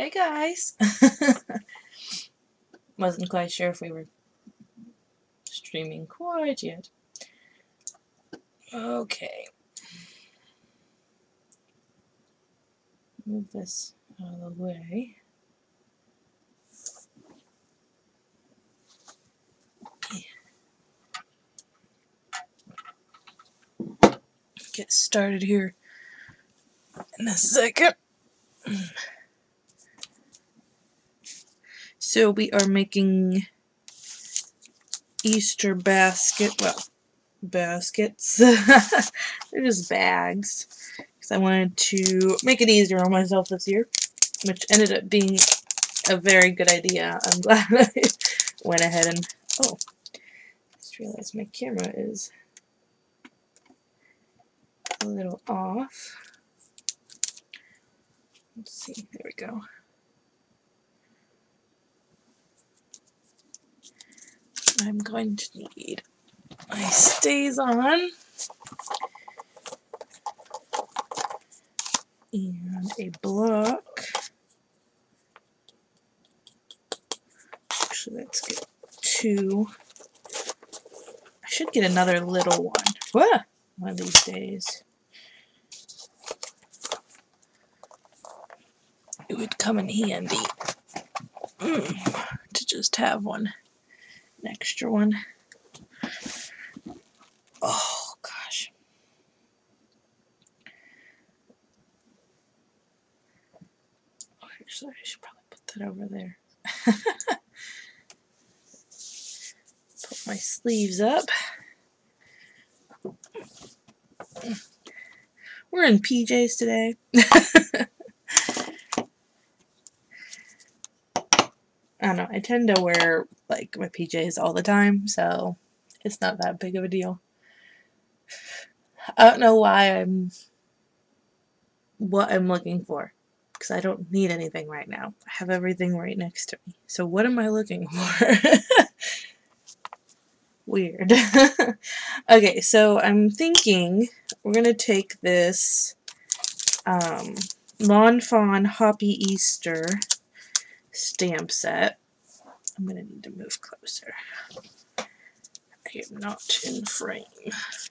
Hey guys! Wasn't quite sure if we were streaming quite yet. Okay. Move this out of the way. Get started here in a second. So we are making Easter baskets. They're just bags. Because I wanted to make it easier on myself this year, which ended up being a very good idea. I'm glad I went ahead and... Oh, I just realized my camera is a little off. Let's see, there we go. I'm going to need my stays on and a block. Actually, let's get two. I should get another little one. Whoa! One of these days. It would come in handy to just have one, an extra one. Oh gosh. Oh, actually, I should probably put that over there. Put my sleeves up. We're in PJs today. I don't know, I tend to wear like my PJs all the time, so it's not that big of a deal. I don't know what I'm looking for, because I don't need anything right now. I have everything right next to me. So what am I looking for? Weird. Okay, so I'm thinking we're gonna take this Lawn Fawn Hoppy Easter stamp set. I'm gonna need to move closer. I am not in frame. Let's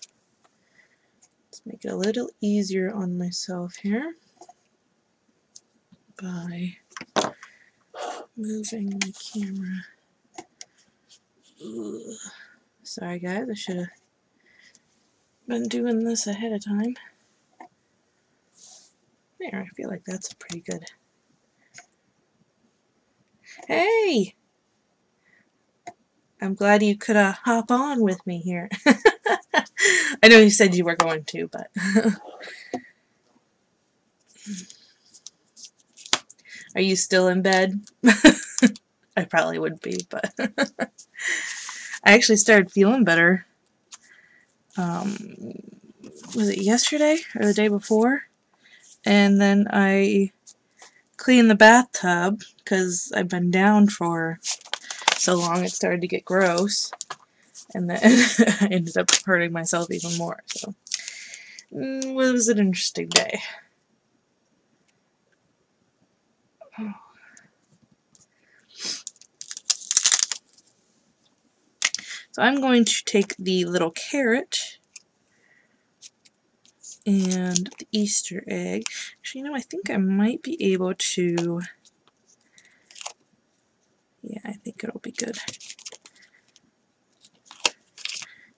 make it a little easier on myself here by moving the camera. Ugh. Sorry guys, I should have been doing this ahead of time. There, I feel like that's pretty good. Hey! I'm glad you could hop on with me here. I know you said you were going to, but... Are you still in bed? I probably would be, but... I actually started feeling better. Was it yesterday or the day before? And then I cleaned the bathtub because I've been down for so long it started to get gross. And then I ended up hurting myself even more. So it was an interesting day. So I'm going to take the little carrot and the Easter egg. Actually, you know, I think I might be able to... Yeah, I think it'll be good.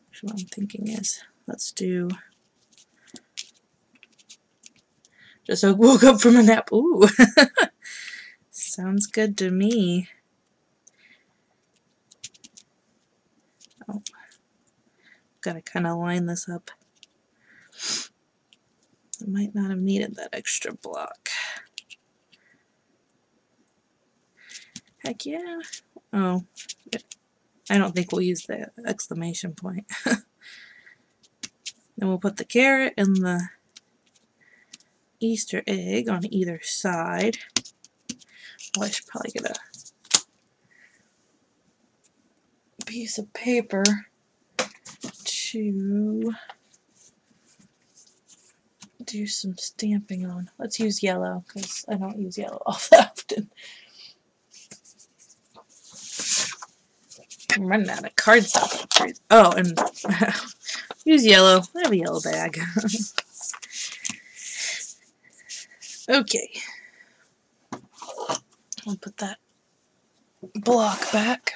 Actually, what I'm thinking is, let's do... Just woke up from a nap. Ooh! Sounds good to me. Oh. Gotta kind of line this up. I might not have needed that extra block. Heck yeah. Oh, I don't think we'll use the exclamation point. Then we'll put the carrot and the Easter egg on either side. Well, I should probably get a piece of paper to do some stamping on. Let's use yellow because I don't use yellow all that often. I'm running out of cardstock. Oh, and use yellow. I have a yellow bag. Okay. I'll put that block back.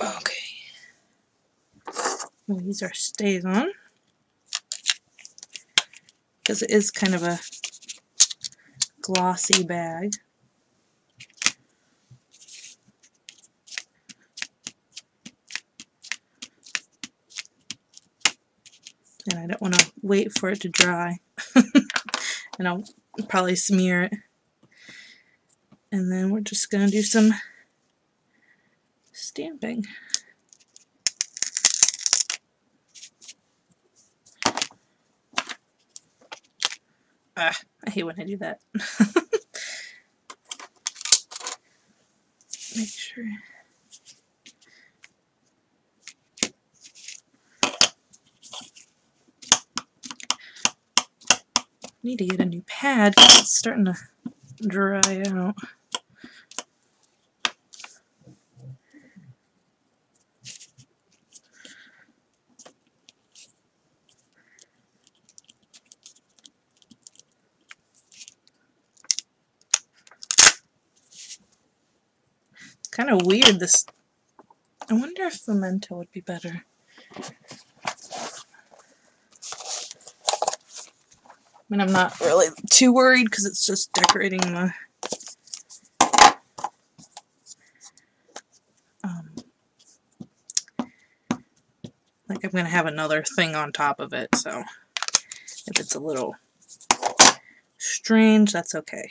Okay. We'll use our StazOn because it is kind of a glossy bag. And I don't want to wait for it to dry. And I'll probably smear it. And then we're just going to do some stamping. Ah, I hate when I do that. Make sure. Need to get a new pad because it's starting to dry out. Kind of weird this. I wonder if Memento would be better. I mean, I'm not really too worried because it's just decorating the like I'm going to have another thing on top of it, so if it's a little strange, that's okay.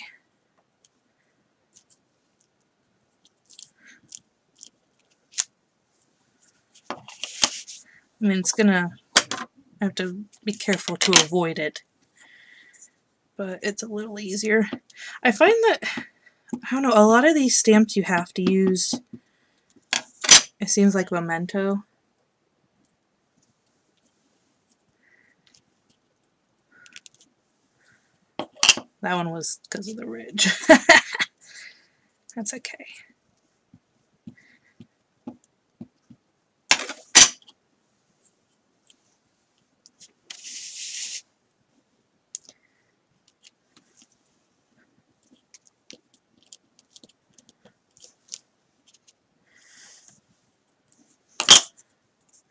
I mean, it's gonna, I have to be careful to avoid it, but it's a little easier. I find that, I don't know, a lot of these stamps you have to use, it seems like Memento. That one was because of the ridge. That's okay.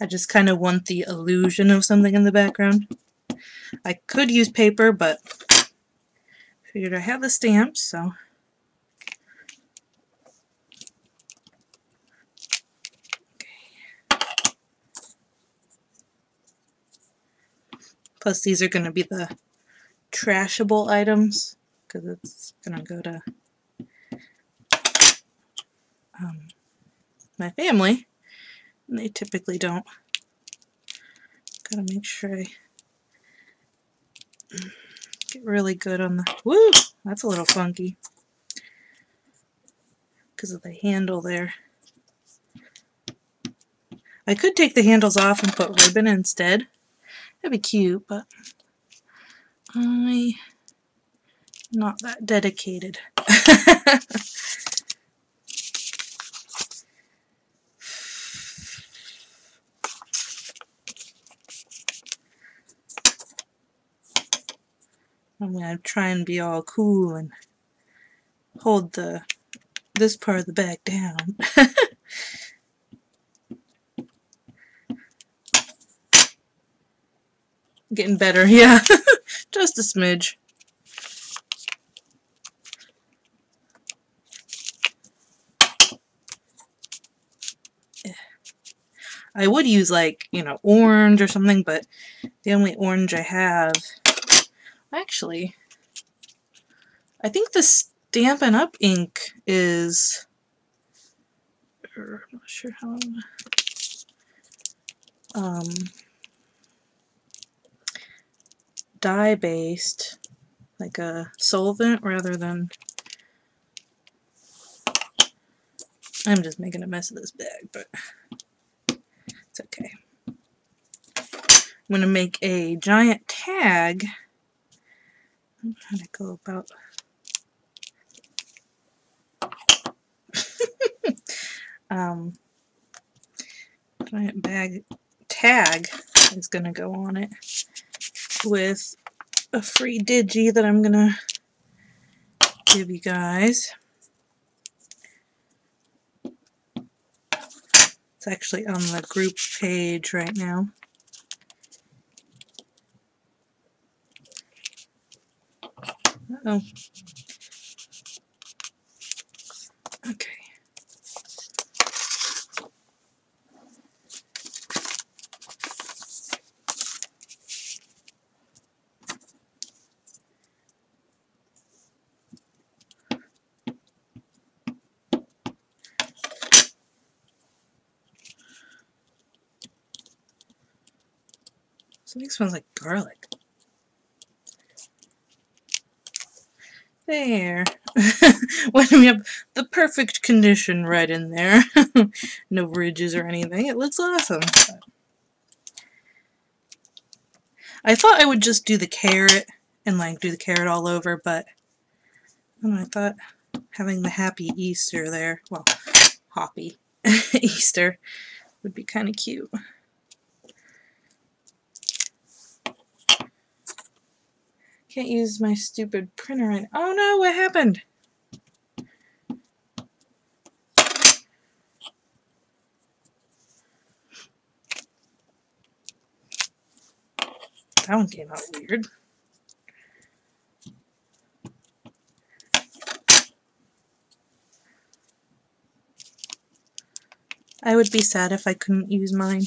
I just kind of want the illusion of something in the background. I could use paper, but figured I have the stamps, so. Okay. Plus these are going to be the trashable items, because it's going to go to my family. And they typically don't. Gotta make sure I get really good on the... Woo! That's a little funky. Because of the handle there. I could take the handles off and put ribbon instead. That'd be cute, but I'm not that dedicated. I'm going to try and be all cool and hold this part of the bag down. Getting better, yeah. Just a smidge. I would use like, you know, orange or something, but the only orange I have... Actually, I think the Stampin' Up! Ink is... I'm not sure how... dye-based, like a solvent rather than... I'm just making a mess of this bag, but it's okay. I'm going to make a giant tag. I'm trying to go about... giant bag tag is going to go on it with a free digi that I'm going to give you guys. It's actually on the group page right now. Uh-oh. Okay. Something smells like garlic. There. When we have the perfect condition right in there. No ridges or anything. It looks awesome. I thought I would just do the carrot and like do the carrot all over, but I thought having the happy Easter there, well, hoppy Easter, would be kind of cute. Can't use my stupid printer right now. Oh no, what happened? That one came out weird. I would be sad if I couldn't use mine.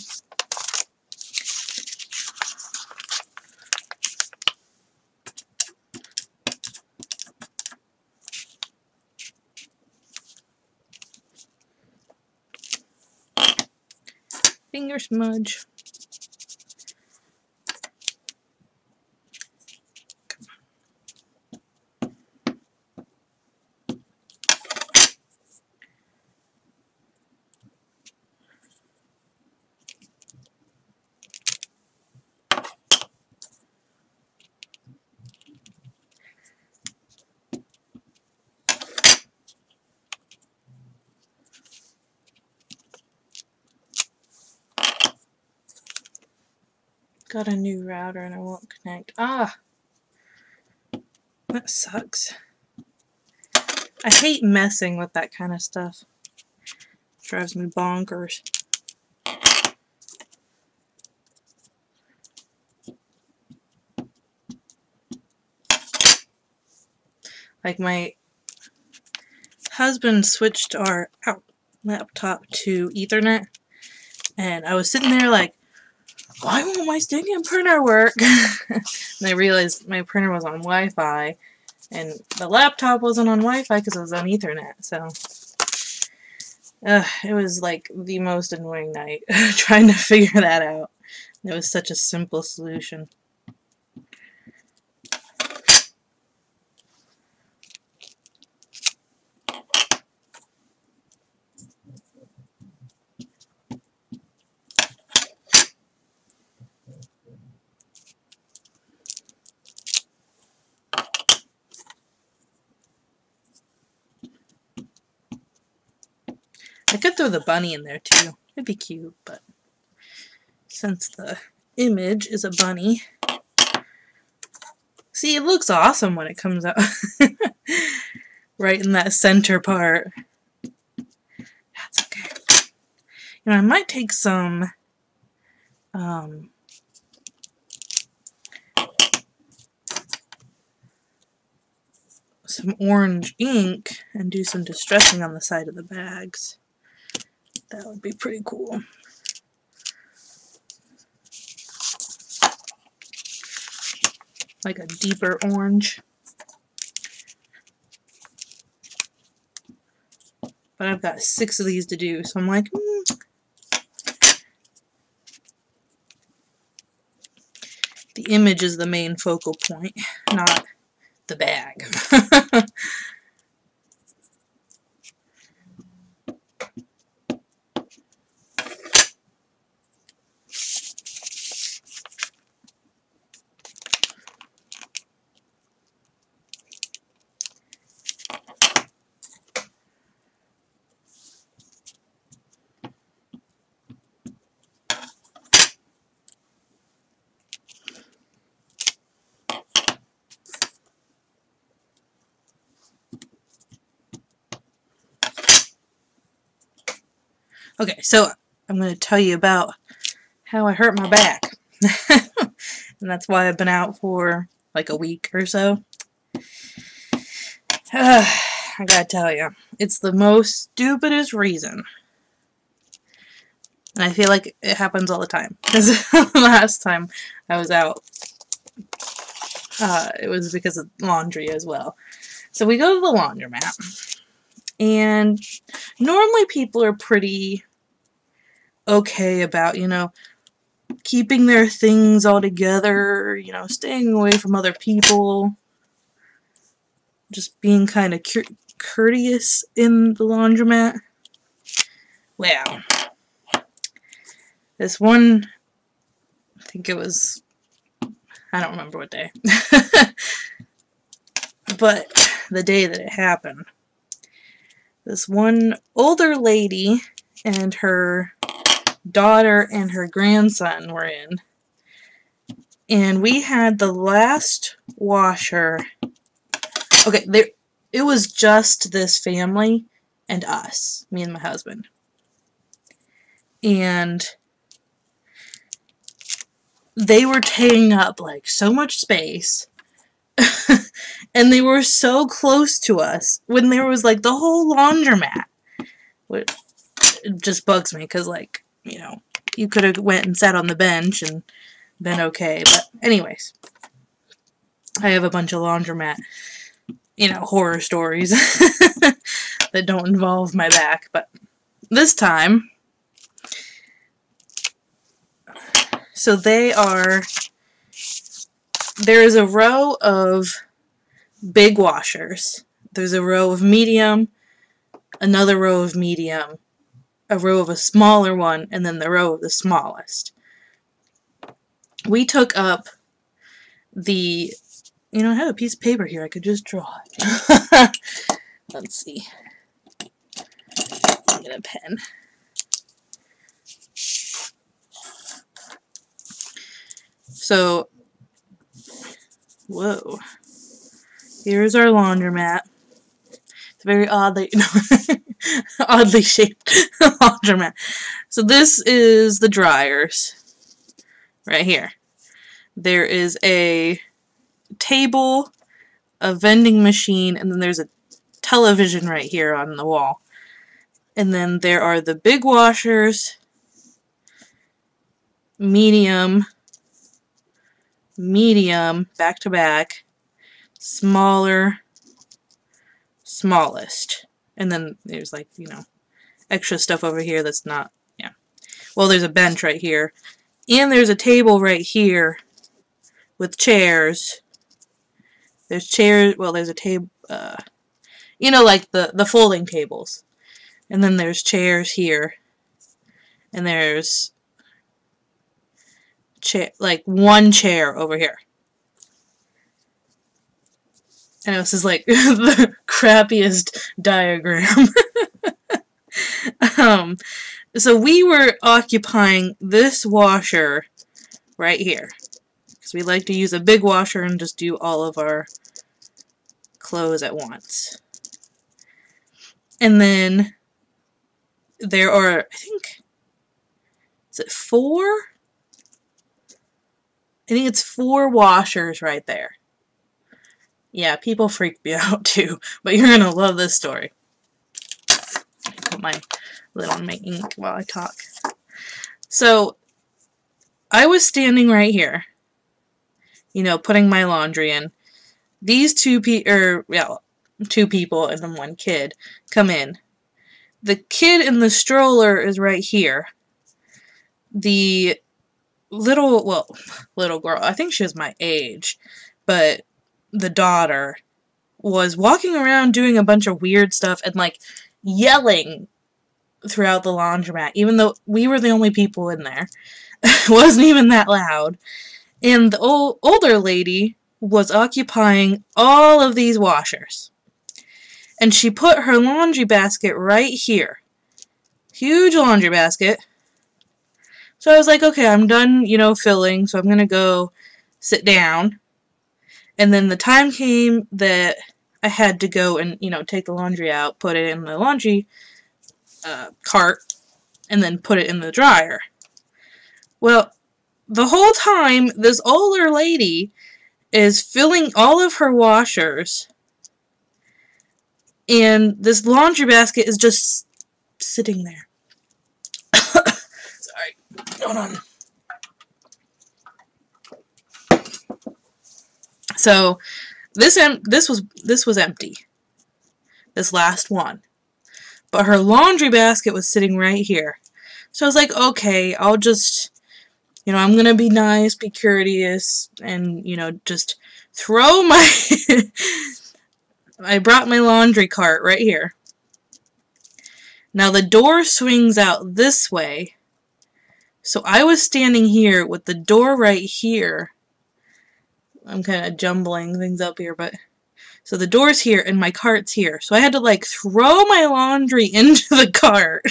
Finger smudge. Got a new router and it won't connect. Ah! That sucks. I hate messing with that kind of stuff. Drives me bonkers. Like my husband switched our laptop to Ethernet, and I was sitting there like, why won't my stinking printer work? And I realized my printer was on Wi-Fi, and the laptop wasn't on Wi-Fi because it was on Ethernet, so it was like the most annoying night trying to figure that out. It was such a simple solution. I could throw the bunny in there too. It'd be cute, but since the image is a bunny... See, it looks awesome when it comes out. Right in that center part. That's okay. You know, I might take some... some orange ink and do some distressing on the side of the bags. That would be pretty cool. Like a deeper orange. But I've got 6 of these to do, so I'm like, The image is the main focal point, not the bag. Okay, so I'm going to tell you about how I hurt my back. And that's why I've been out for like a week or so. I gotta tell you, it's the most stupidest reason. And I feel like it happens all the time. Because the last time I was out, it was because of laundry as well. So we go to the laundromat. And normally people are pretty okay about, you know, keeping their things all together, you know, staying away from other people, just being kind of courteous in the laundromat. Well, this one, I think it was, I don't remember what day, but the day that it happened, this one older lady and her daughter and her grandson were in, and we had the last washer. Okay, it was just this family and us, me and my husband. And they were taking up like so much space. And they were so close to us when there was like the whole laundromat. It just bugs me because, like, you know, you could have went and sat on the bench and been okay. But anyways, I have a bunch of laundromat, you know, horror stories that don't involve my back. But this time, so there is a row of big washers. There's a row of medium, another row of medium, a row of a smaller one, and then the row of the smallest. We took up the, you know, I have a piece of paper here. I could just draw it. Let's see. Get a pen. So, whoa. Here's our laundromat. It's very oddly shaped laundromat. So this is the dryers right here. There is a table, a vending machine, and then there's a television right here on the wall. And then there are the big washers, medium, back to back, smaller, smallest. And then there's, like, you know, extra stuff over here that's not, yeah. Well, there's a bench right here. And there's a table right here with chairs. There's chairs, well, there's a table, you know, like the folding tables. And then there's chairs here. And there's like one chair over here. And this is like the crappiest diagram. So we were occupying this washer right here. Because we like to use a big washer and just do all of our clothes at once. And then there are, I think, is it 4? I think it's 4 washers right there. Yeah, people freak me out too, but you're gonna love this story. I put my lid on my ink while I talk. So, I was standing right here, you know, putting my laundry in. These two people and then one kid come in. The kid in the stroller is right here. The little girl, I think she was my age, but the daughter was walking around doing a bunch of weird stuff and, like, yelling throughout the laundromat, even though we were the only people in there. It wasn't even that loud. And the older lady was occupying all of these washers. And she put her laundry basket right here. Huge laundry basket. So I was like, okay, I'm done, you know, filling, so I'm going to go sit down. And then the time came that I had to go and, you know, take the laundry out, put it in the laundry cart. and then put it in the dryer. Well, the whole time, this older lady is filling all of her washers, and this laundry basket is just sitting there. Sorry, hold on. So this was empty. This last one. But her laundry basket was sitting right here. So I was like, okay, I'll just, I'm going to be nice, be courteous, and, just throw my... I brought my laundry cart right here. Now the door swings out this way. So I was standing here with the door right here. I'm kind of jumbling things up here, but... So the door's here and my cart's here. So I had to like throw my laundry into the cart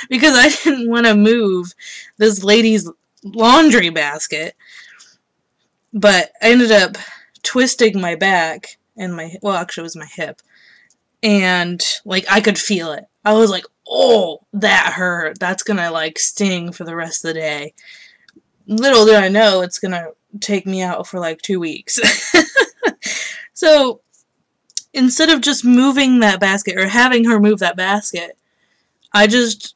because I didn't want to move this lady's laundry basket. But I ended up twisting my back and well, actually it was my hip. And like I could feel it. I was like, oh, that hurt. That's gonna like sting for the rest of the day. Little did I know it's gonna take me out for like 2 weeks. So, instead of just moving that basket, or having her move that basket, I just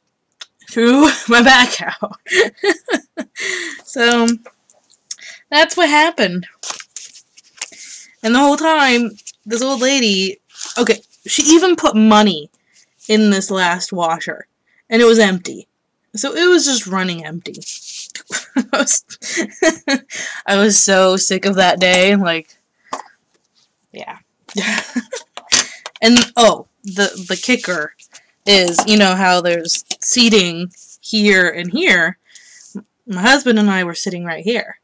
threw my back out. So, that's what happened. And the whole time, this old lady, okay, she even put money in this last washer, and it was empty. So, it was just running empty. I was so sick of that day, like... Yeah. And, oh, the kicker is, how there's seating here and here. My husband and I were sitting right here.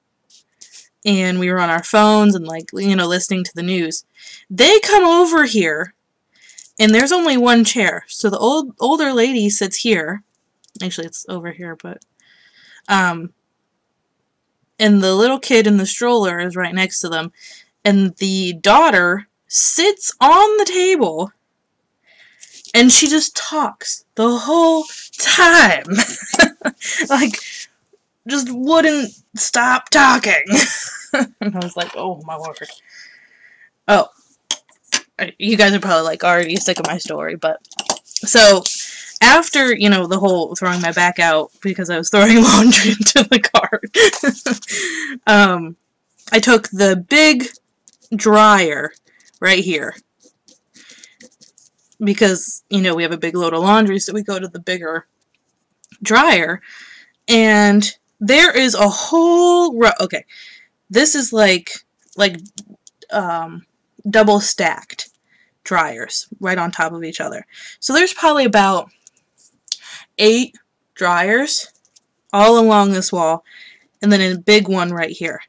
And we were on our phones and, like, listening to the news. They come over here, and there's only one chair. So the older lady sits here. Actually, it's over here, but... And the little kid in the stroller is right next to them. And the daughter sits on the table and she just talks the whole time. Like, just wouldn't stop talking. And I was like, oh my word. Oh, you guys are probably like already sick of my story, but so after, the whole throwing my back out because I was throwing laundry into the cart, I took the big dryer right here because we have a big load of laundry, so we go to the bigger dryer, and there is a whole row. Okay, this is like double stacked dryers right on top of each other. So there's probably about 8 dryers all along this wall, and then a big one right here.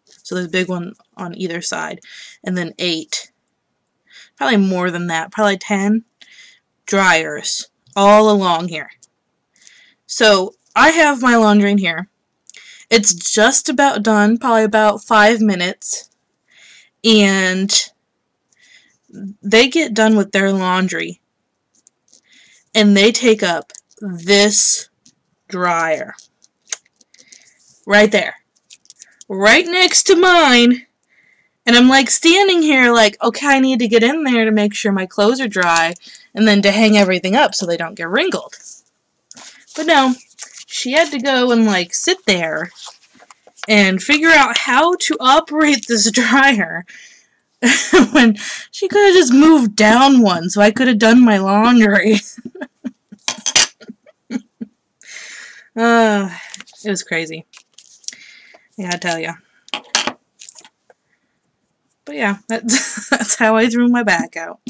So there's a big one on either side. And then 8. Probably more than that. Probably 10 dryers all along here. So I have my laundry in here. It's just about done. Probably about 5 minutes. And they get done with their laundry. And they take up this dryer. Right there. Right next to mine, and I'm like standing here like, okay, I need to get in there to make sure my clothes are dry and then to hang everything up so they don't get wrinkled. But no, she had to go and like sit there and figure out how to operate this dryer when she could have just moved down one so I could have done my laundry. It was crazy. Yeah, I tell ya. But yeah, that's how I threw my back out.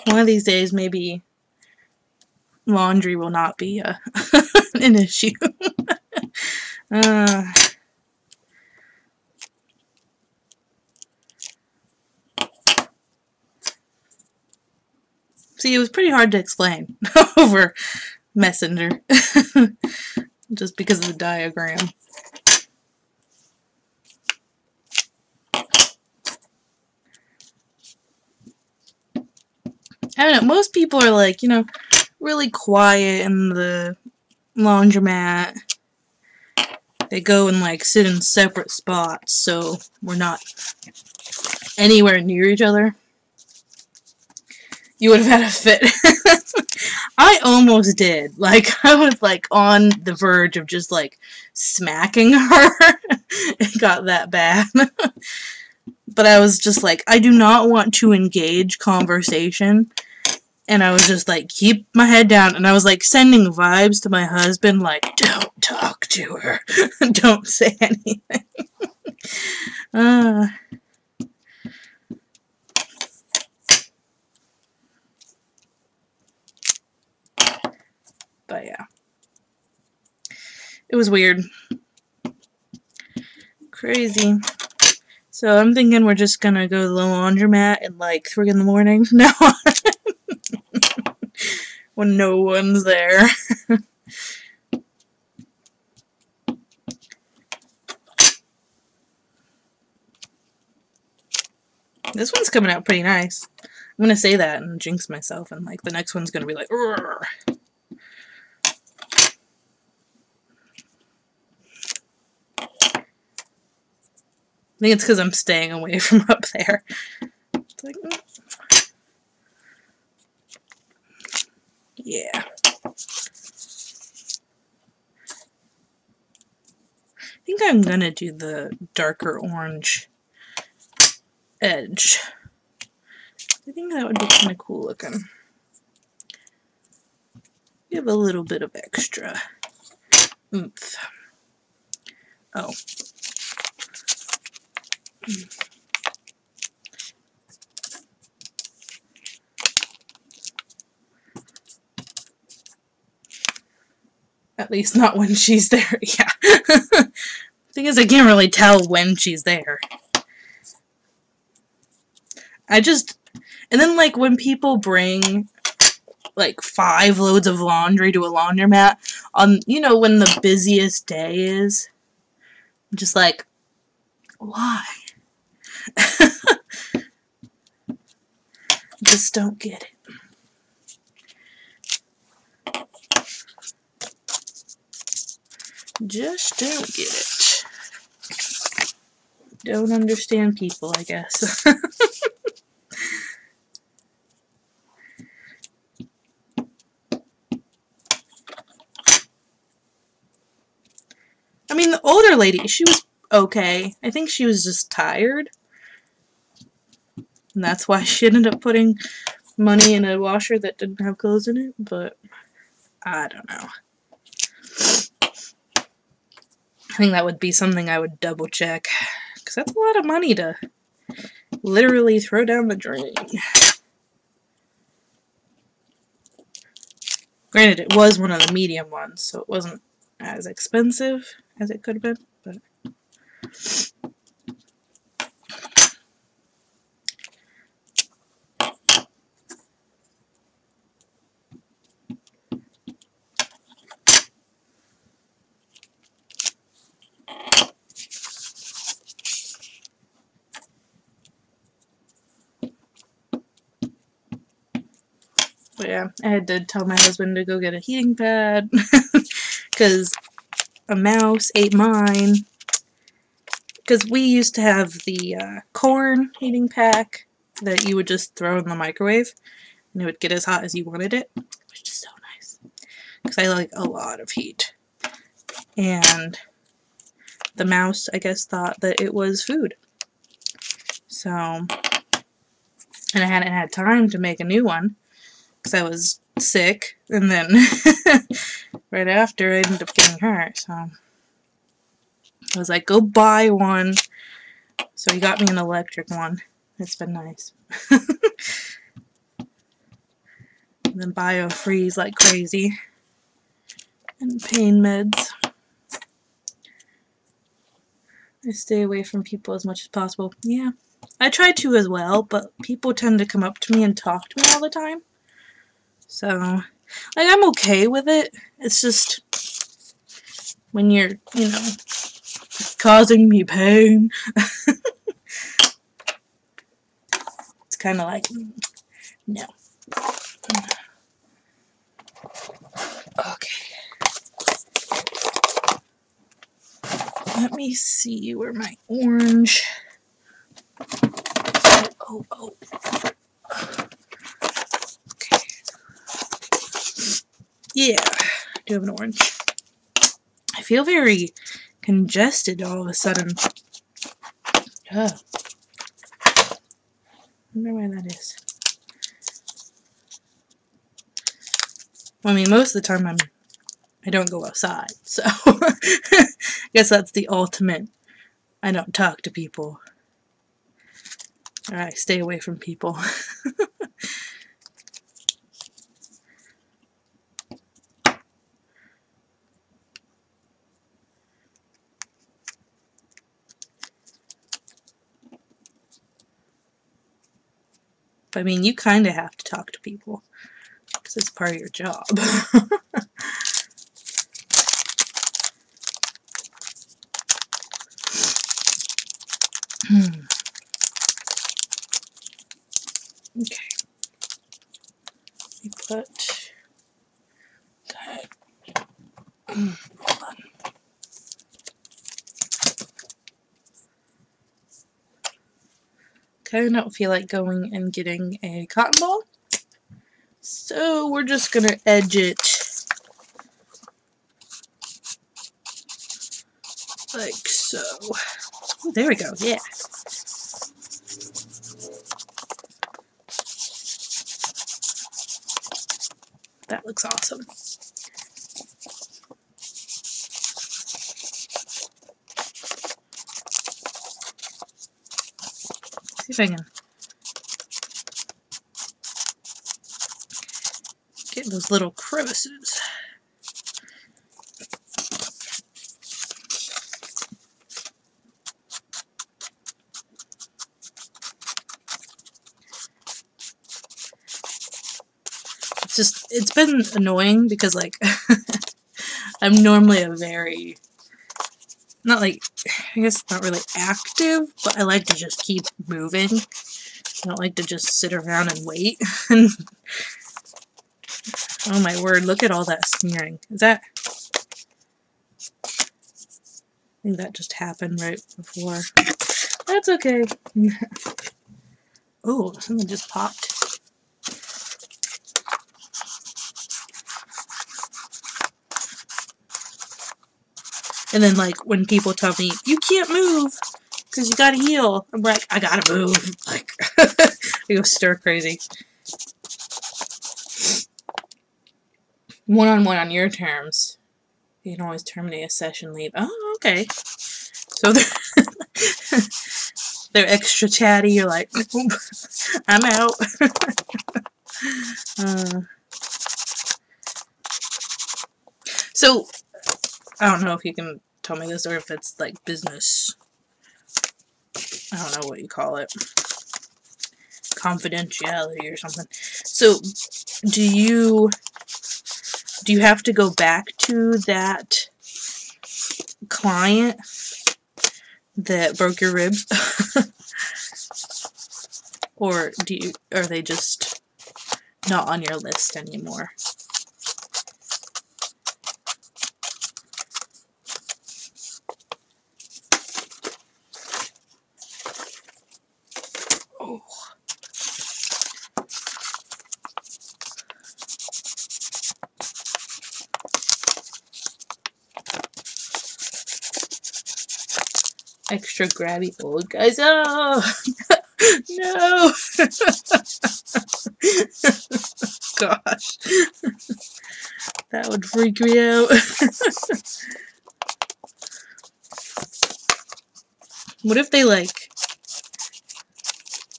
One of these days, maybe laundry will not be an issue. See, it was pretty hard to explain over Messenger, just because of the diagram. I don't know, most people are like, you know, really quiet in the laundromat. They go and like sit in separate spots so we're not anywhere near each other. You would have had a fit. I almost did. Like, I was like on the verge of just like smacking her. It got that bad. But I was just like, I do not want to engage conversation. And I was just like, keep my head down. And I was like sending vibes to my husband, like, don't talk to her. Don't say anything. But yeah. It was weird. Crazy. So I'm thinking we're just gonna go to the laundromat at like 3 in the morning from now on. When no one's there. This one's coming out pretty nice. I'm gonna say that and jinx myself, and like the next one's gonna be like, urgh. I think it's because I'm staying away from up there. It's like, yeah. I think I'm gonna do the darker orange edge. I think that would be kind of cool looking. Give a little bit of extra oomph. Oh. At least not when she's there, yeah. Thing is, I can't really tell when she's there. And then like when people bring like 5 loads of laundry to a laundromat on, you know, when the busiest day is, I'm just like, why? Just don't get it. Just don't get it. Don't understand people, I guess. I mean, the older lady, she was okay. I think she was just tired. And that's why she ended up putting money in a washer that didn't have clothes in it, but I don't know. I think that would be something I would double check, because that's a lot of money to literally throw down the drain. Granted, it was one of the medium ones, so it wasn't as expensive as it could have been, but... But yeah, I had to tell my husband to go get a heating pad because a mouse ate mine. Because we used to have the corn heating pack that you would just throw in the microwave and it would get as hot as you wanted it, which is so nice. Because I like a lot of heat. And the mouse, I guess, thought that it was food. So, and I hadn't had time to make a new one because I was sick, and then right after I ended up getting hurt, so I was like, go buy one. So he got me an electric one. It's been nice. And then bio-freeze like crazy. And pain meds. I stay away from people as much as possible. Yeah, I try to as well, but people tend to come up to me and talk to me all the time. So, like, I'm okay with it. It's just when you're, you know, causing me pain. It's kind of like, no. let me see where my orange. Oh. Okay. Yeah, I do have an orange. I feel very congested all of a sudden. I wonder why that is. Well, I mean, most of the time I don't go outside, so I guess that's the ultimate. I don't talk to people. Or I stay away from people. But I mean, you kind of have to talk to people because it's part of your job. Okay. You put that. Hold on. Okay, I don't feel like going and getting a cotton ball, so we're just gonna edge it like so. Oh, there we go. Yeah. That looks awesome. See if I can get those little crevices. It's been annoying because, like, I'm normally a very, not like, I guess not really active, but I like to just keep moving. I don't like to just sit around and wait. Oh my word, look at all that smearing. Is that, I think that just happened right before. That's okay. Oh, something just popped. And then, like, when people tell me, you can't move because you gotta heal, I'm like, I gotta move. Like, I go stir crazy. One-on-one on your terms. You can always terminate a session, leave. Oh, okay. So they're extra chatty. You're like, I'm out. So, I don't know if you can tell me this or if it's like business. I don't know what you call it. Confidentiality or something. So, do you have to go back to that client that broke your ribs? Or are they just not on your list anymore? Oh. Extra grabby old guys. Oh! No! Gosh. That would freak me out. What if they, like,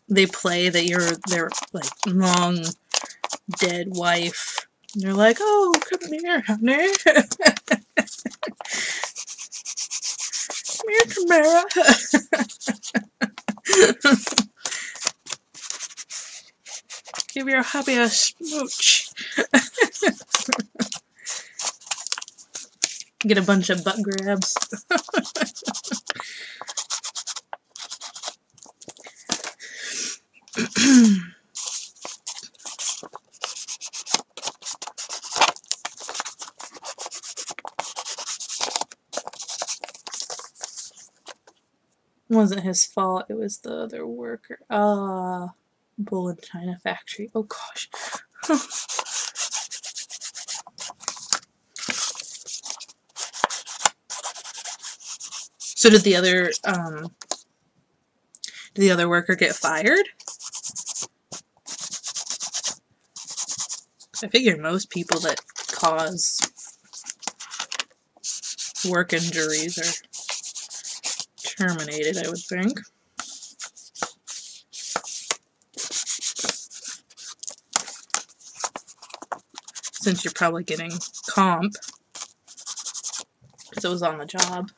they play that you're their, like, long dead wife, and they're like, oh, come here, honey. Come here, Tamara. Give your hubby a smooch. Get a bunch of butt grabs. wasn't his fault. It was the other worker. Bull and China factory. Oh gosh. So did the other worker get fired? I figure most people that cause work injuries are terminated, I would think. Since you're probably getting comp, because it was on the job.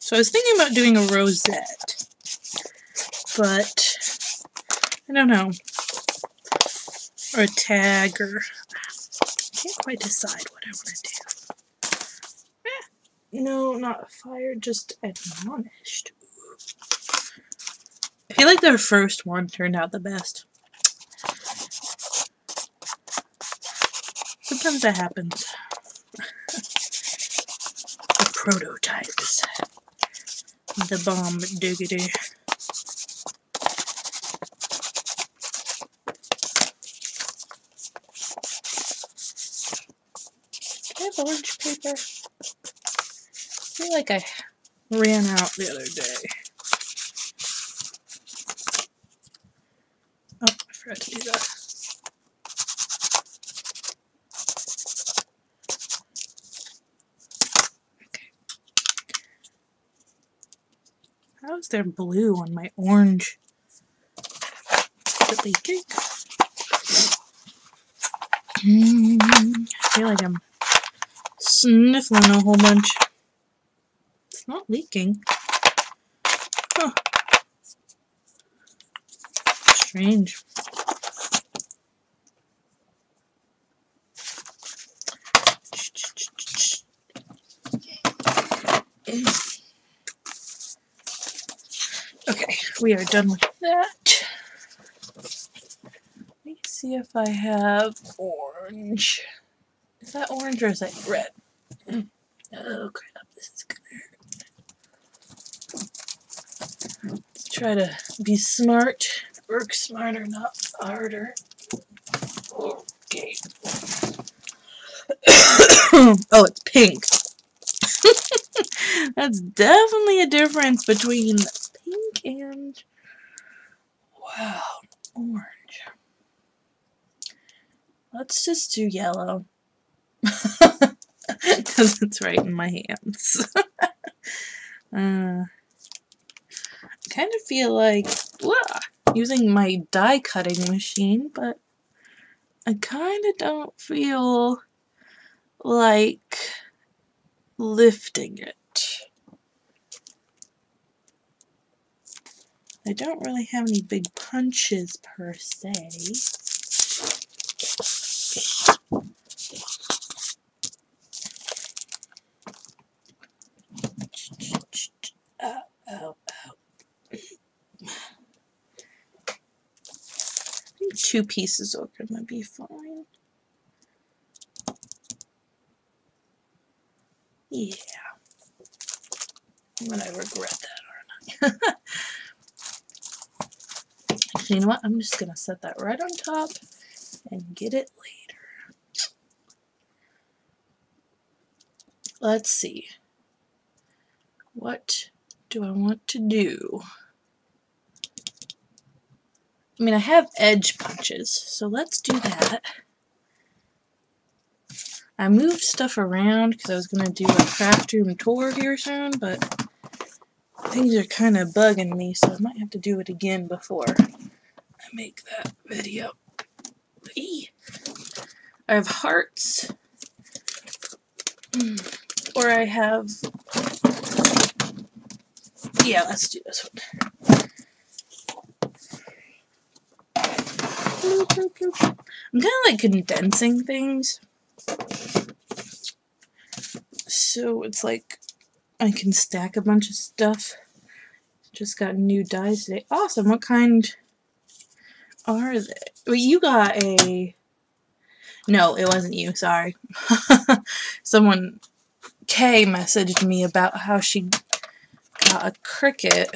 So I was thinking about doing a rosette, but I don't know. Or a tag, or I can't quite decide what I want to do. No, not fired, just admonished. I feel like their first one turned out the best. Sometimes that happens. The prototypes. The bomb diggity. Do I have orange paper? I feel like I ran out the other day. Oh, I forgot to do that. Okay. How is there blue on my orange? Is it leaking? I feel like I'm sniffling a whole bunch. It's not leaking. Huh. Strange. Okay, we are done with that. Let me see if I have orange. Is that orange or is that red? Oh crap, this is gonna hurt. Let's try to be smart. Work smarter, not harder. Okay. Oh, it's pink. That's definitely a difference between pink and, wow, orange. Let's just do yellow. Because it's right in my hands. I kind of feel like using my die cutting machine, but I kind of don't feel like lifting it. I don't really have any big punches per se. Ow, ow, ow. I think 2 pieces are gonna be fine. Yeah. I'm gonna regret that, aren't I? Actually, you know what? I'm just gonna set that right on top and get it later. Let's see. What do I want to do? I mean, I have edge punches, so let's do that. I moved stuff around because I was going to do a craft room tour here soon, but things are kind of bugging me, so I might have to do it again before I make that video. Eee. I have hearts, or I have, yeah, let's do this one. I'm kind of like condensing things. So it's like I can stack a bunch of stuff. Just got new dies today. Awesome. What kind are they? Well, you got a... No, it wasn't you. Sorry. Someone... Kay messaged me about how she got a cricket.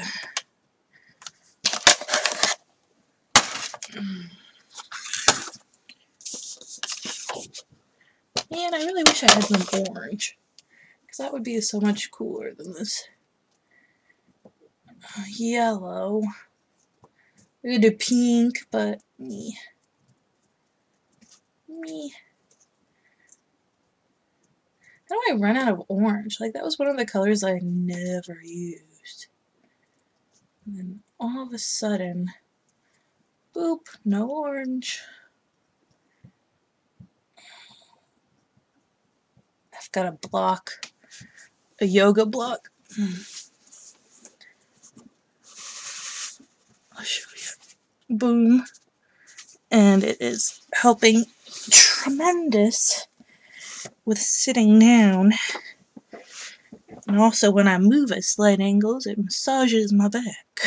Man, I really wish I had some orange. Because that would be so much cooler than this. Yellow. We could do pink, but me. How do I run out of orange? Like, that was one of the colors I never used. And then all of a sudden, boop, no orange. I've got a block, a yoga block. I'll show you. Boom. And it is helping tremendous with sitting down. And also when I move at slight angles, it massages my back.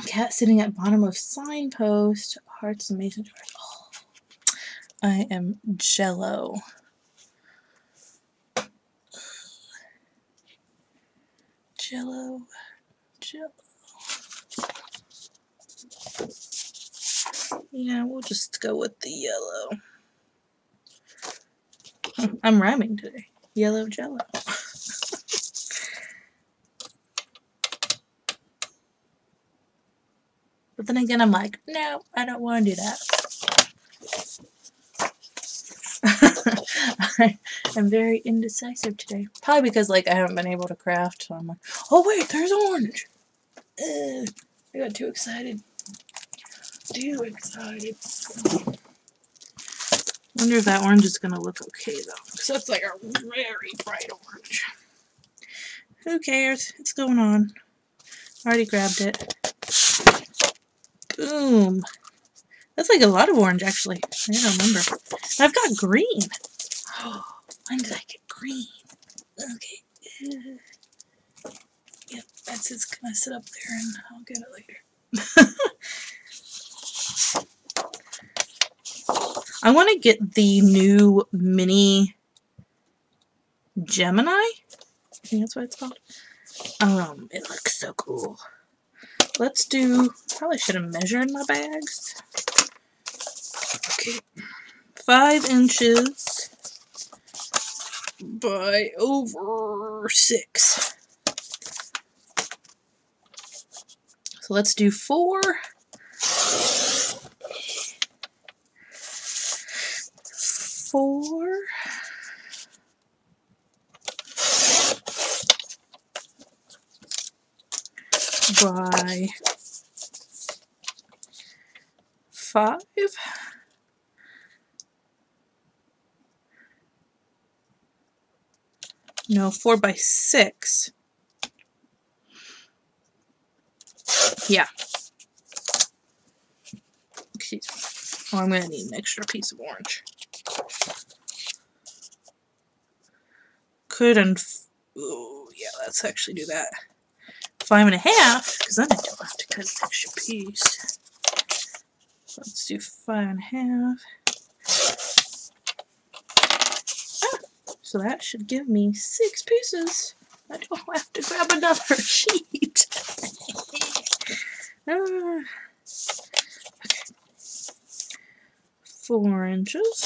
Cat sitting at bottom of signpost, hearts and mason jars. Oh, I am jello. Jello. Yeah, we'll just go with the yellow. I'm rhyming today. Yellow jello. But then again, I'm like, no, I don't want to do that. I'm very indecisive today. Probably because, like, I haven't been able to craft, so I'm like, oh wait, there's orange! I got too excited. Too excited. Wonder if that orange is gonna look okay, though. Because that's like a very bright orange. Who cares? It's going on. Already grabbed it. Boom. That's like a lot of orange, actually. I gotta remember. I've got green. Oh, when did I get green? Okay. Yep, that's just gonna sit up there and I'll get it later. I want to get the new mini Gemini. I think that's what it's called. It looks so cool. Let's do, probably should have measured my bags. Okay, 5 inches by over 6. So let's do 4. 4 by 5. No, 4 by 6. Yeah. Excuse me. Oh, I'm going to need an extra piece of orange. Ooh, yeah, let's actually do that. 5.5, because then I don't have to cut an extra piece. Let's do 5.5. So that should give me 6 pieces. I don't have to grab another sheet. Okay. 4 inches.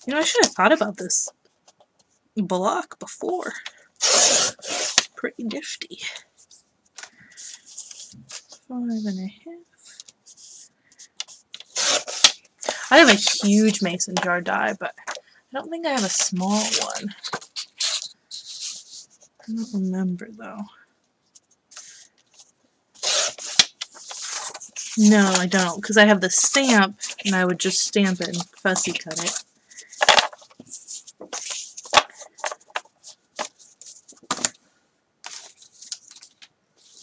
You know, I should have thought about this block before. It's pretty nifty. 5.5. I have a huge mason jar die, but I don't think I have a small one. I don't remember, though. No, I don't, because I have the stamp, and I would just stamp it and fussy cut it.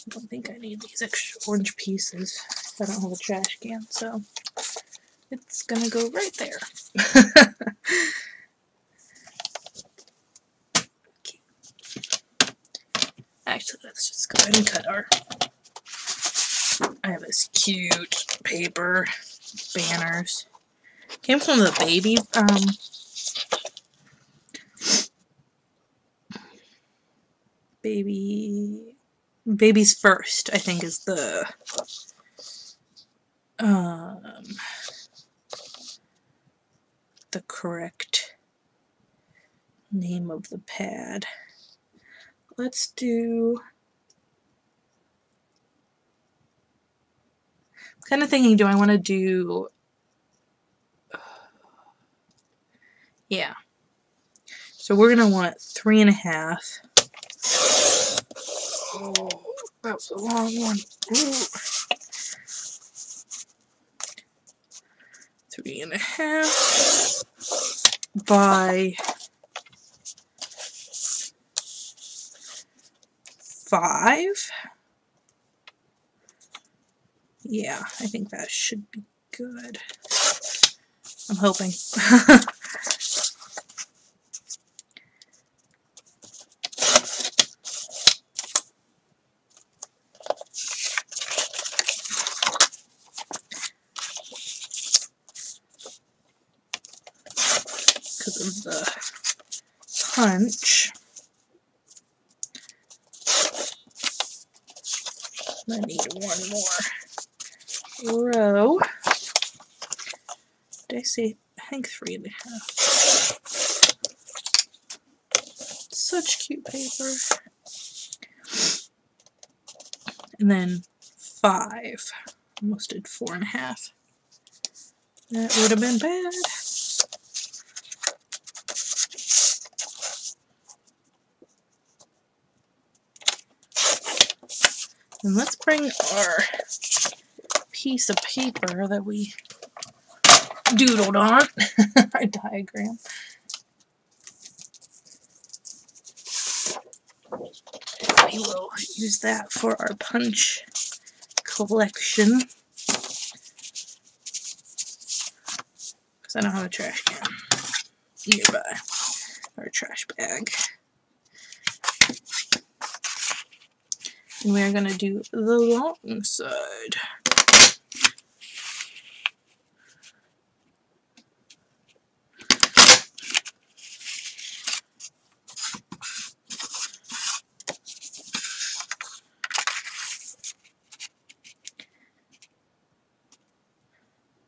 I don't think I need these extra orange pieces. I don't have a trash can, so it's gonna go right there. Okay. Actually, let's just go ahead and cut our... I have this cute paper banners. Came from the Baby's First, I think is the correct name of the pad. Let's do... I'm kind of thinking, do I want to do... yeah. So we're going to want 3.5. Oh, that was a long one. Ooh. 3.5 by 5. Yeah, I think that should be good. I'm hoping. Because of the punch. I need one more row. Did I say? I think 3.5. Such cute paper. And then 5. Almost did 4.5. That would have been bad. And let's bring our piece of paper that we doodled on, our diagram. We will use that for our punch collection. Because I don't have a trash can nearby, or a trash bag. And we are going to do the long side.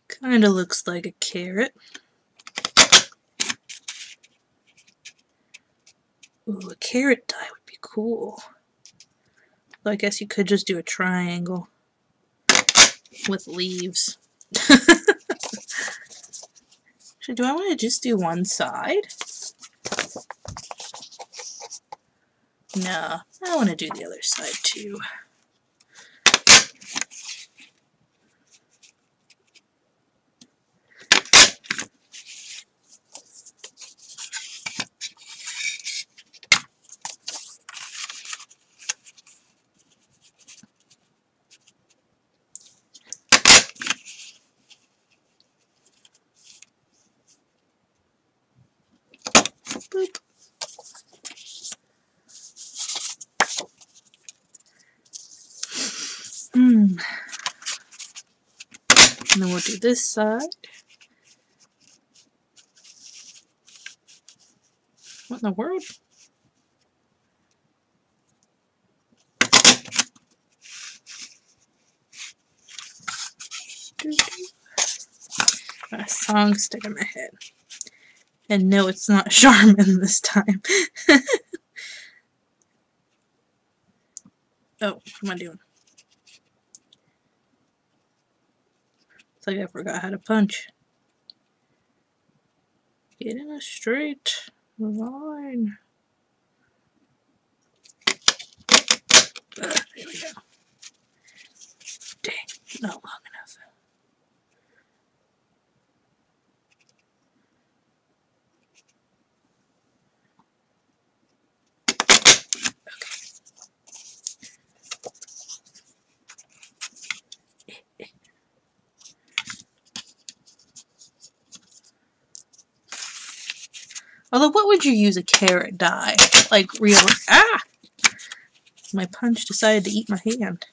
Kind of looks like a carrot. Ooh, a carrot die would be cool. Well, I guess you could just do a triangle with leaves. So do I want to just do one side? No, I want to do the other side too. Boop. And then we'll do this side. What in the world? A song stuck in my head. And no, it's not Charmin this time. Oh, what am I doing? It's like I forgot how to punch. Get in a straight line. There we go. Dang, not long enough. Although, what would you use a carrot die? Like, real... Ah! My punch decided to eat my hand.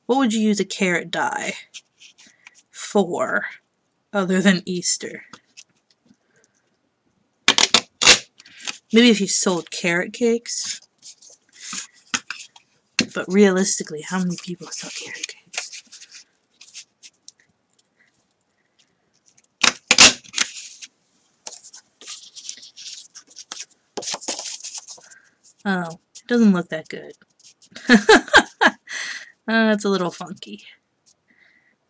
What would you use a carrot die for, other than Easter? Maybe if you sold carrot cakes. But realistically, how many people sell carrot cakes? Oh, it doesn't look that good. It's a little funky.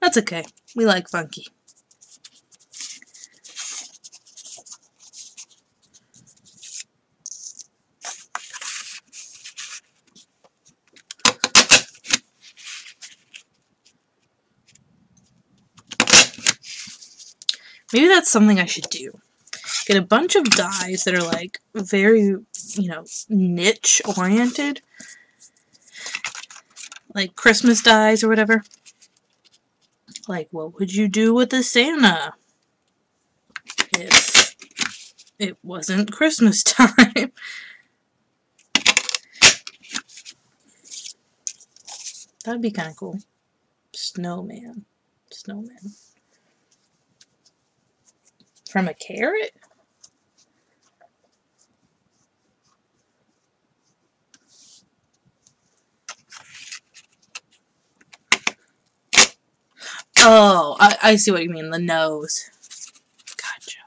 That's okay. We like funky. Maybe that's something I should do. Get a bunch of dies that are like very, you know, niche oriented. Like Christmas dies or whatever. Like, what would you do with a Santa if it wasn't Christmas time? That'd be kind of cool. Snowman. Snowman. From a carrot? Oh, I see what you mean. The nose. Gotcha.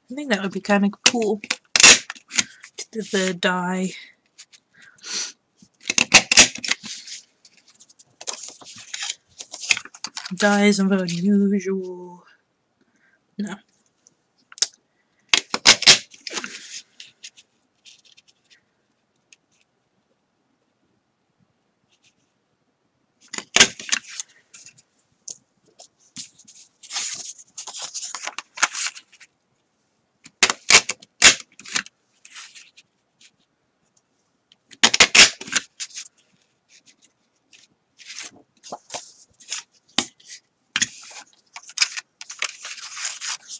I think that would be kind of cool. The die. Dies of unusual. No.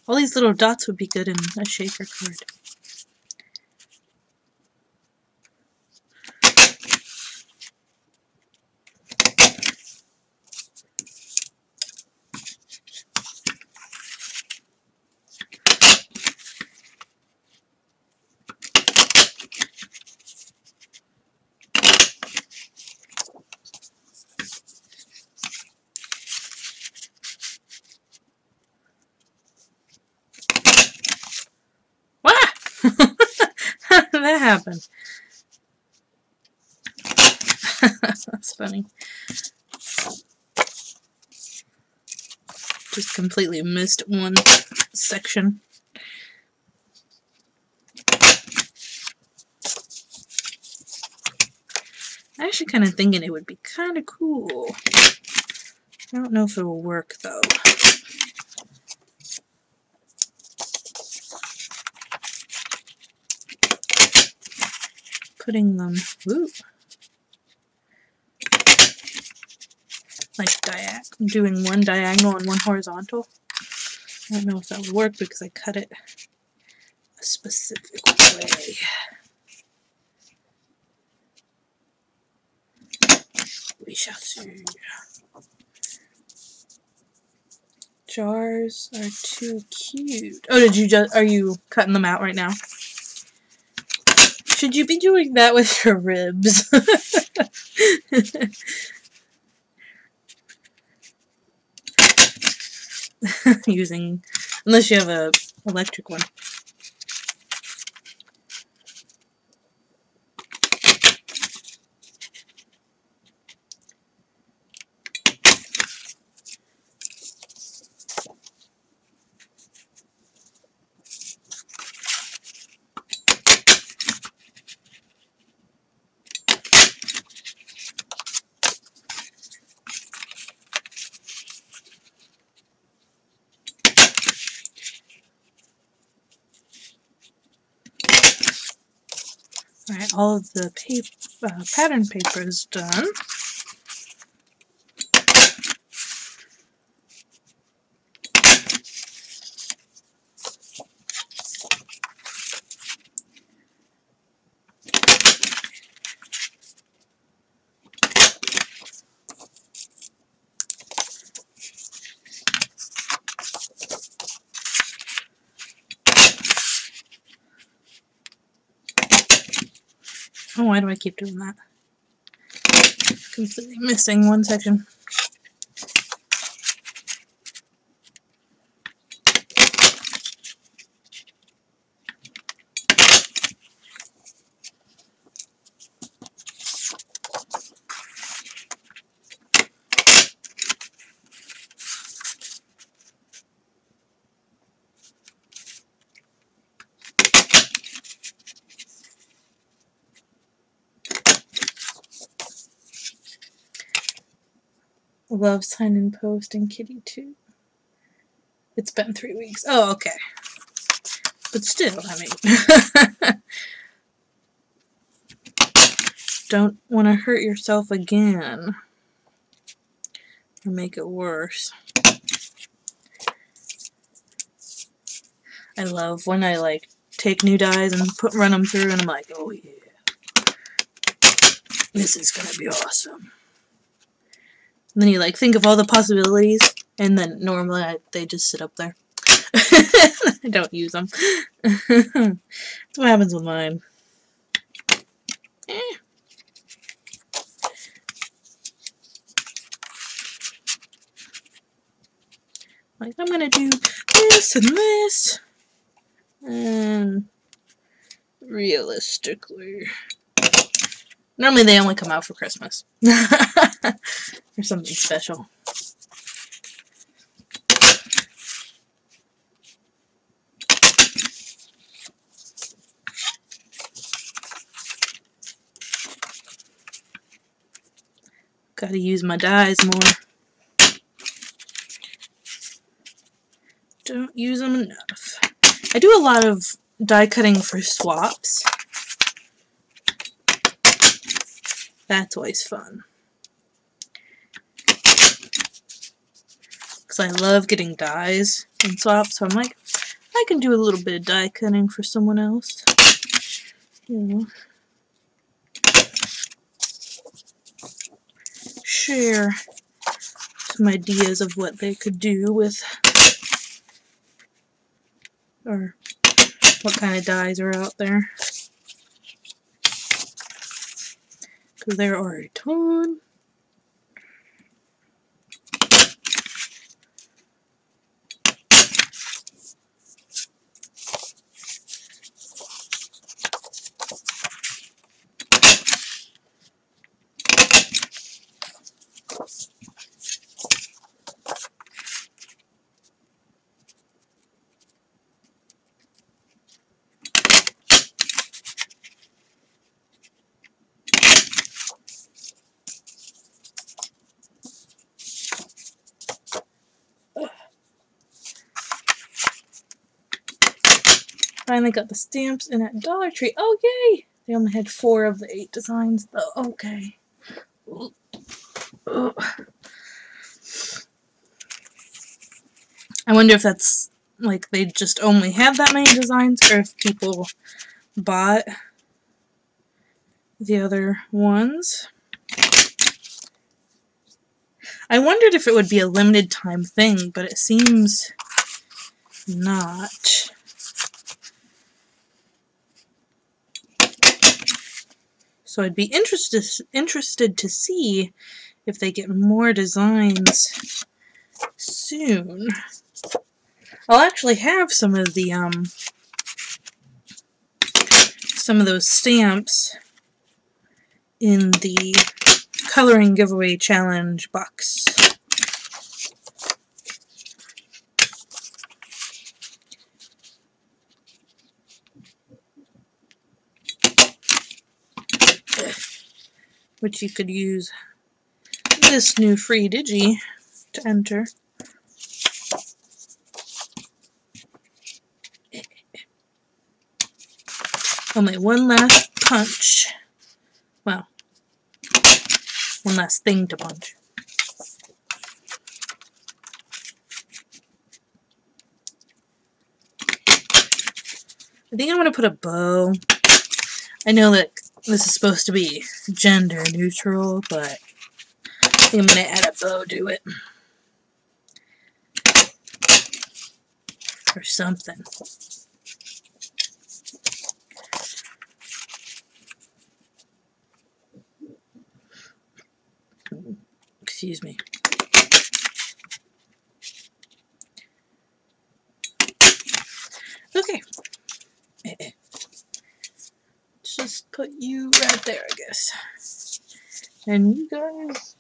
All these little dots would be good in a shaker card. How did that happen? That's funny. Just completely missed one section. I'm actually kind of thinking it would be kind of cool. I don't know if it will work though. Putting them, ooh, like doing one diagonal and one horizontal. I don't know if that would work because I cut it a specific way. We shall see. Jars are too cute. Oh, are you cutting them out right now? Should you be doing that with your ribs? using, unless you have a electric one. Alright, all of the pattern paper is done. Oh, why do I keep doing that? Completely missing one section. Love sign and post and kitty too. It's been 3 weeks. Oh, okay. But still, I mean. Don't want to hurt yourself again. Or make it worse. I love when I like take new dyes and run them through and I'm like, oh yeah. This is gonna be awesome. And then you like think of all the possibilities, and then normally they just sit up there. I don't use them. That's what happens with mine. Like, I'm gonna do this and this, and realistically, normally they only come out for Christmas. Or something special. Gotta use my dyes more. Don't use them enough. I do a lot of die cutting for swaps. That's always fun. Because I love getting dyes and swaps, so I'm like, I can do a little bit of die cutting for someone else. You know. Share some ideas of what they could do with, or what kind of dyes are out there. Because there are a ton. Finally got the stamps in at Dollar Tree. Oh, yay! They only had 4 of the 8 designs, though. Okay. Ugh. I wonder if that's, like, they just only have that many designs, or if people bought the other ones. I wondered if it would be a limited time thing, but it seems not. So I'd be interested to see if they get more designs soon. I'll actually have some of those stamps in the coloring giveaway challenge box. Which you could use this new free digi to enter. Only one last punch. Well, one last thing to punch. I think I'm going to put a bow. I know that this is supposed to be gender neutral, but I think I'm going to add a bow to it. Or something. Excuse me. Okay. Just put you right there, I guess. And you guys,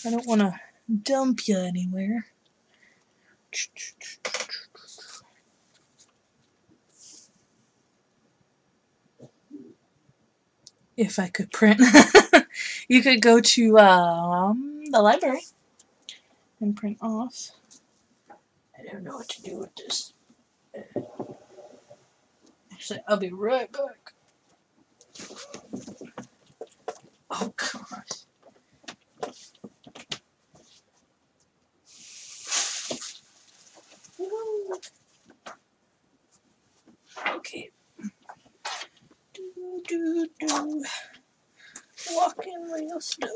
I don't want to dump you anywhere. If I could print. You could go to the library and print off. I don't know what to do with this. Actually, I'll be right back. Oh, gosh. Okay. Do. Walking real slow.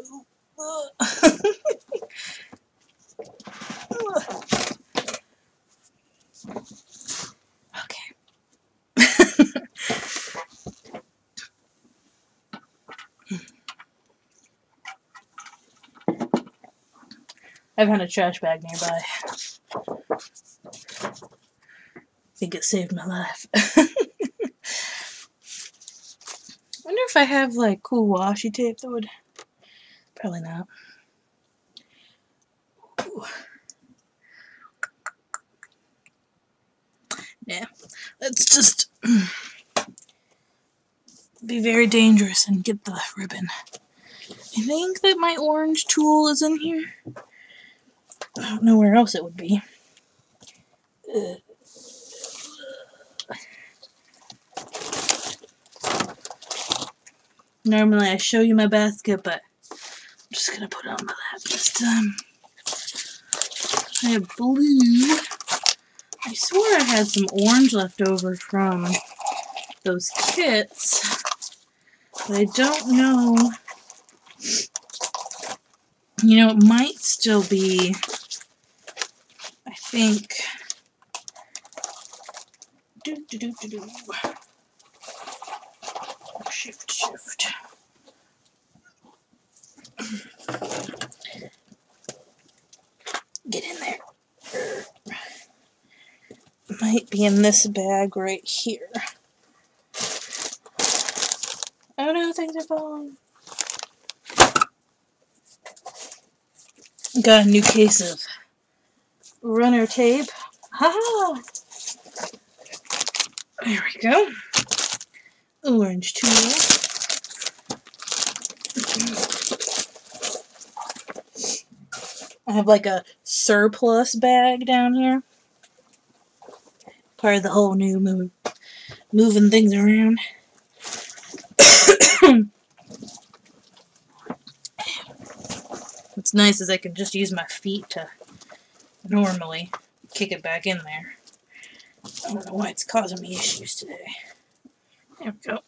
Okay. I've had a trash bag nearby. I think it saved my life. I wonder if I have like cool washi tape that would. Probably not. Ooh. Yeah, let's just be very dangerous and get the ribbon. I think that my orange tool is in here. I don't know where else it would be. Normally I show you my basket, but I'm just going to put it on my lap this time. I have blue. I swore I had some orange left over from those kits, but I don't know. You know, it might still be, I think. Shift. Get in there. Might be in this bag right here. Oh no, things are falling. Got a new case of runner tape. Haha! There we go. Orange tool. I have like a surplus bag down here. Part of the whole new moving things around. What's nice is I can just use my feet to normally kick it back in there. I don't know why it's causing me issues today. There we go.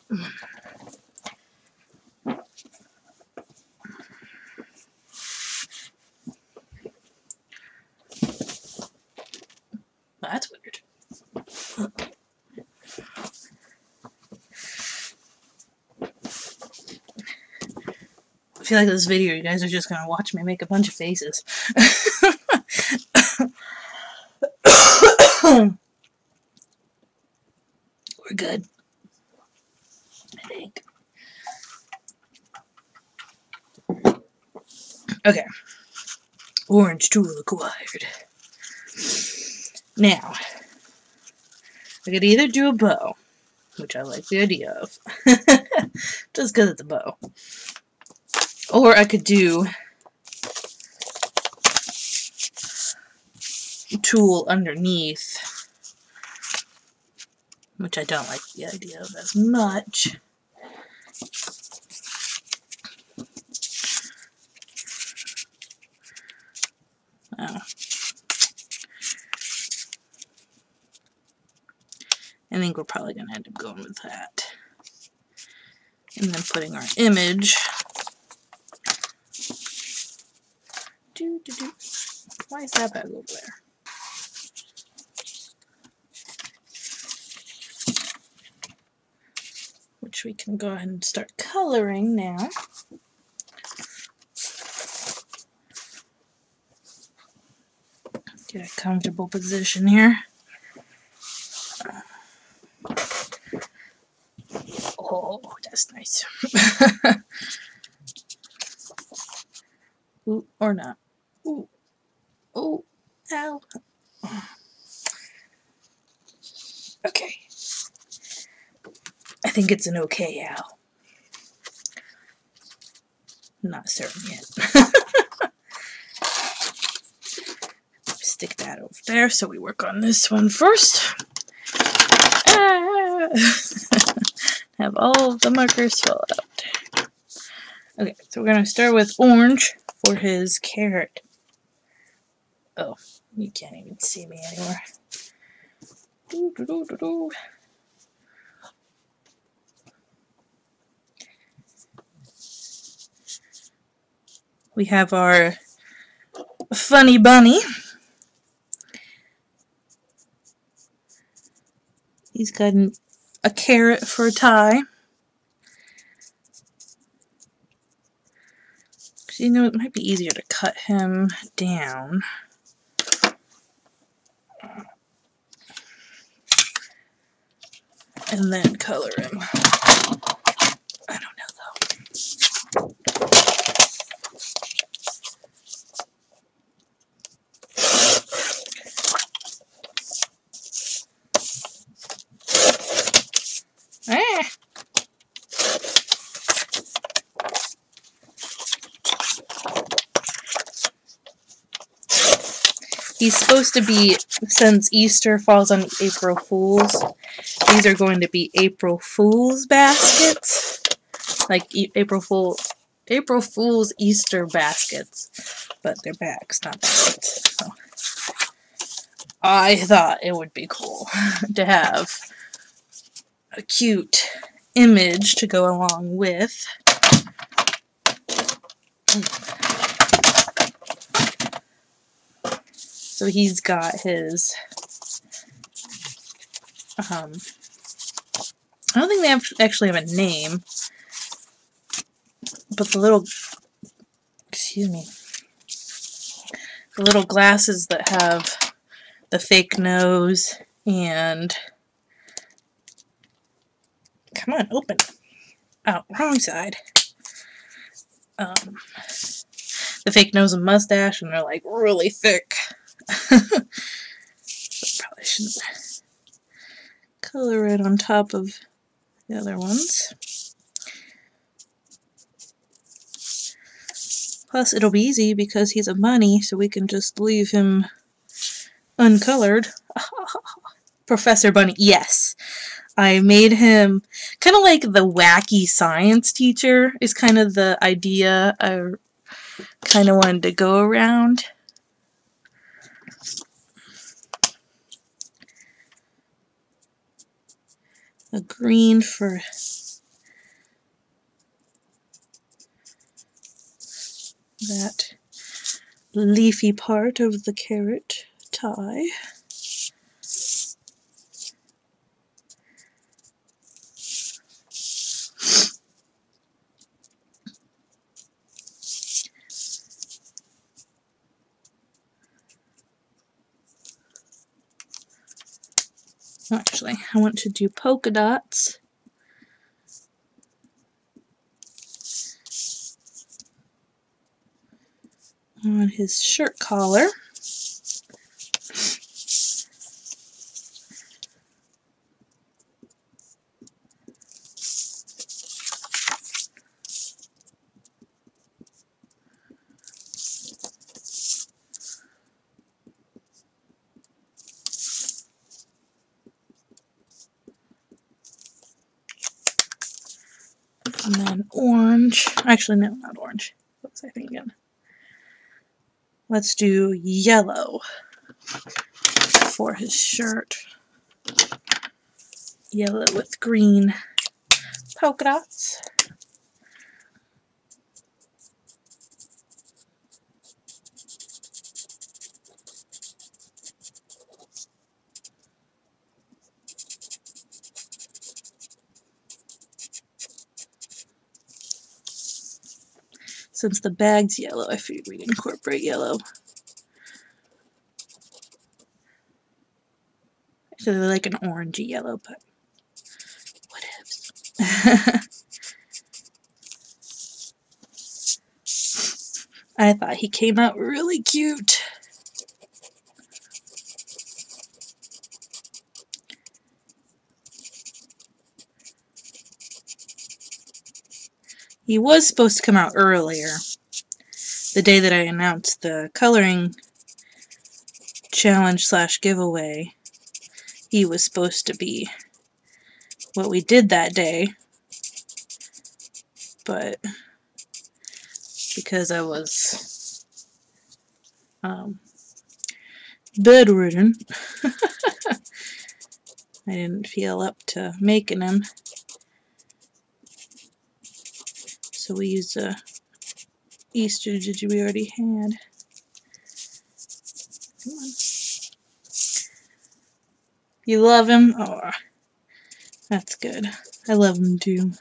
That's weird. I feel like this video, you guys are just going to watch me make a bunch of faces. We're good, I think. Okay. Orange tool acquired. Now, I could either do a bow, which I like the idea of, just because it's a bow, or I could do tool underneath, which I don't like the idea of as much. Oh. I think we're probably going to end up going with that. And then putting our image. Why is that bag over there? Which we can go ahead and start coloring now. Get a comfortable position here. Oh, that's nice. Ooh, or not. Ooh. Oh, ow. Okay. I think it's an okay owl. Not certain yet. Stick that over there so we work on this one first. Ah. Have all of the markers fall out. Okay, so we're going to start with orange for his carrot. Oh, you can't even see me anymore. We have our funny bunny. He's got a carrot for a tie. You know, it might be easier to cut him down. And then color him. I don't know though. Ah. He's supposed to be, since Easter falls on April Fools, these are going to be April Fools baskets. Like April Fool's Easter baskets. But they're bags, not baskets. So I thought it would be cool to have a cute image to go along with. So he's got his, I don't think they actually have a name, but the little, excuse me, the little glasses that have the fake nose and, come on, open. Oh, wrong side. The fake nose and mustache, and they're like really thick. So probably shouldn't color it on top of the other ones. Plus, it'll be easy because he's a bunny, so we can just leave him uncolored. Professor Bunny, yes. I made him kind of like the wacky science teacher is kind of the idea I kind of wanted to go around. A green for that leafy part of the carrot tie. Actually, I want to do polka dots on his shirt collar. And then orange. Actually, no, not orange. What was I thinking? Let's do yellow for his shirt. Yellow with green polka dots. Since the bag's yellow, I figured we'd incorporate yellow. Actually, I like an orangey yellow, but whatevs. I thought he came out really cute. He was supposed to come out earlier. The day that I announced the coloring challenge / giveaway, he was supposed to be what we did that day. But because I was bedridden, I didn't feel up to making him. So we used a Easter digit we already had. Come on. You love him? Oh, that's good. I love him too.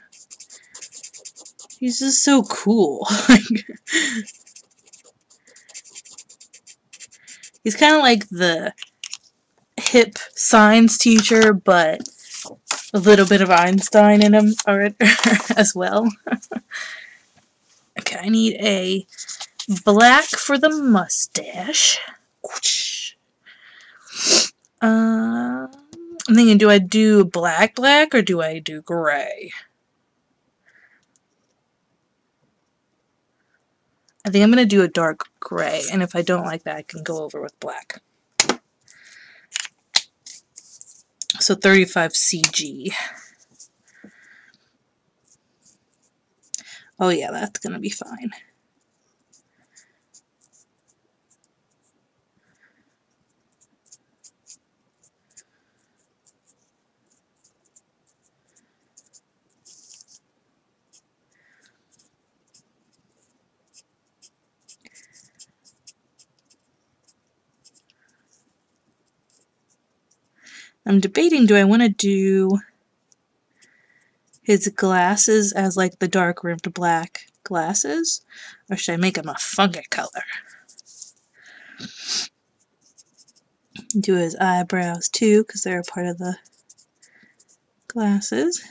He's just so cool. He's kind of like the hip science teacher, but a little bit of Einstein in him as well. Okay, I need a black for the mustache. I'm thinking, do I do black or do I do gray? I think I'm going to do a dark gray, and if I don't like that, I can go over with black. So 35 CG. Oh yeah, that's going to be fine. I'm debating, do I want to do his glasses as like the dark rimmed black glasses, or should I make him a funky color? Do his eyebrows too, because they're a part of the glasses.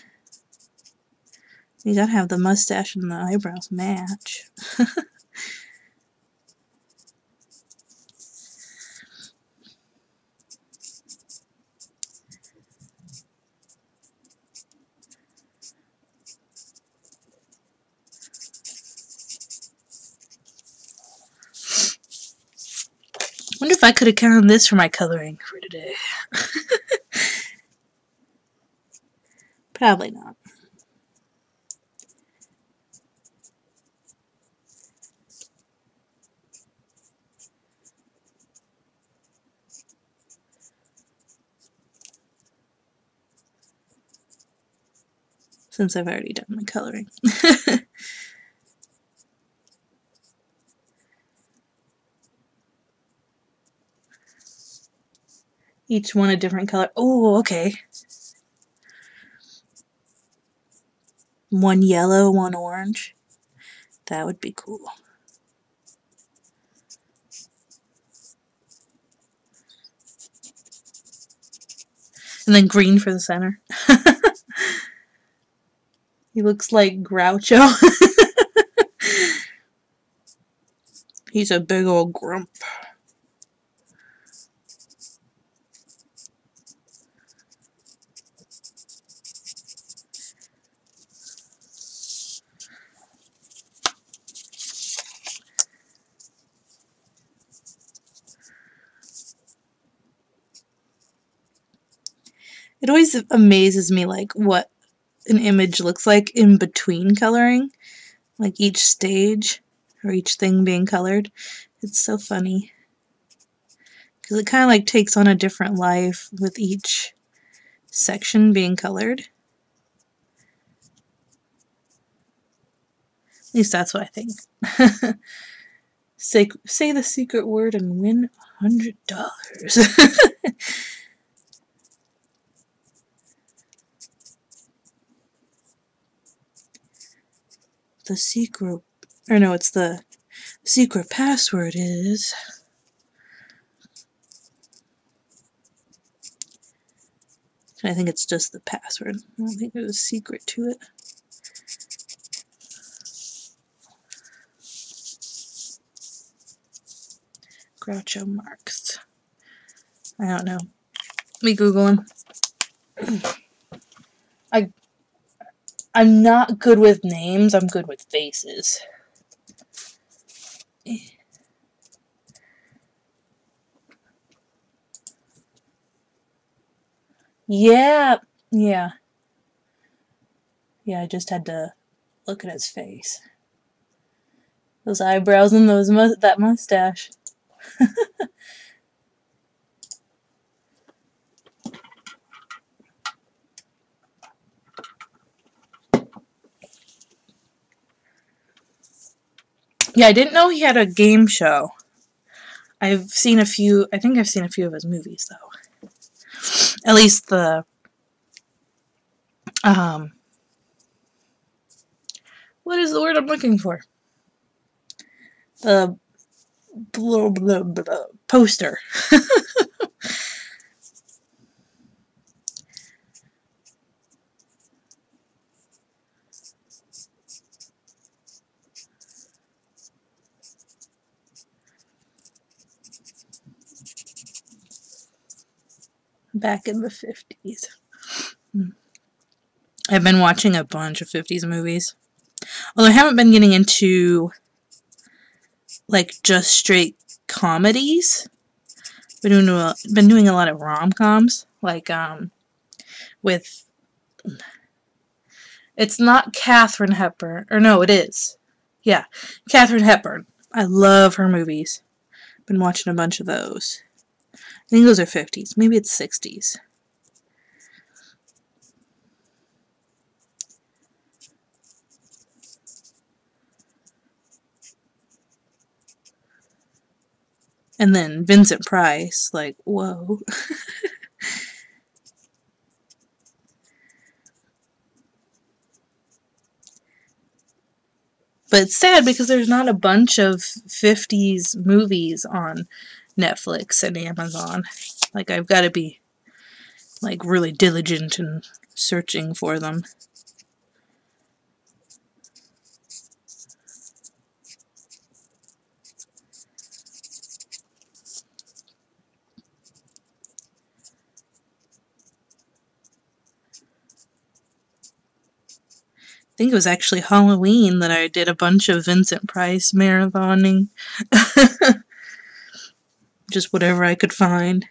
You gotta have the mustache and the eyebrows match. I wonder if I could have counted this for my coloring for today. Probably not. Since I've already done my coloring. Each one a different color. Oh, okay. One yellow, one orange. That would be cool. And then green for the center. He looks like Groucho. He's a big old grump. It always amazes me, like, what an image looks like in between coloring. Like, each stage, or each thing being colored. It's so funny. Because it kind of, like, takes on a different life with each section being colored. At least that's what I think. Say the secret word and win $100. The secret, or no, it's the secret password is... I think it's just the password. I don't think there's a secret to it. Groucho Marx. I don't know. Let me Google him. I'm not good with names, I'm good with faces. Yeah, yeah. Yeah, I just had to look at his face. Those eyebrows and that mustache. Yeah, I didn't know he had a game show. I've seen a few, I think I've seen a few of his movies, though. At least the, what is the word I'm looking for? The blah, blah, blah, poster. Back in the 50s. I've been watching a bunch of 50s movies. Although I haven't been getting into, like, just straight comedies. Been doing a lot of rom-coms. Like, with... It's not Katharine Hepburn. Or no, it is. Yeah, Katharine Hepburn. I love her movies. Been watching a bunch of those. I think those are 50s. Maybe it's 60s. And then Vincent Price, like, whoa. But it's sad because there's not a bunch of 50s movies on Netflix and Amazon. Like, I've got to be, like, really diligent in searching for them. I think it was actually Halloween that I did a bunch of Vincent Price marathoning. Just whatever I could find.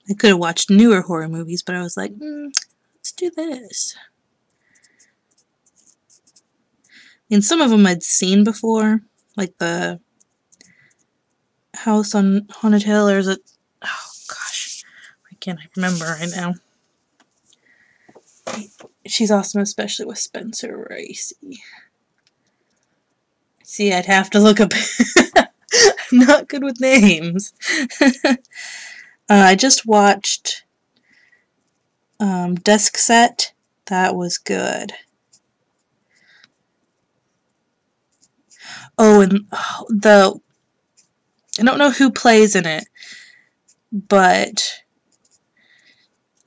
I could have watched newer horror movies, but I was like, let's do this. And some of them I'd seen before, like the House on Haunted Hill, or is it... Oh, gosh. I can't remember right now. She's awesome, especially with Spencer Racy. See, I'd have to look up... I'm not good with names. I just watched Desk Set. That was good. Oh, and I don't know who plays in it, but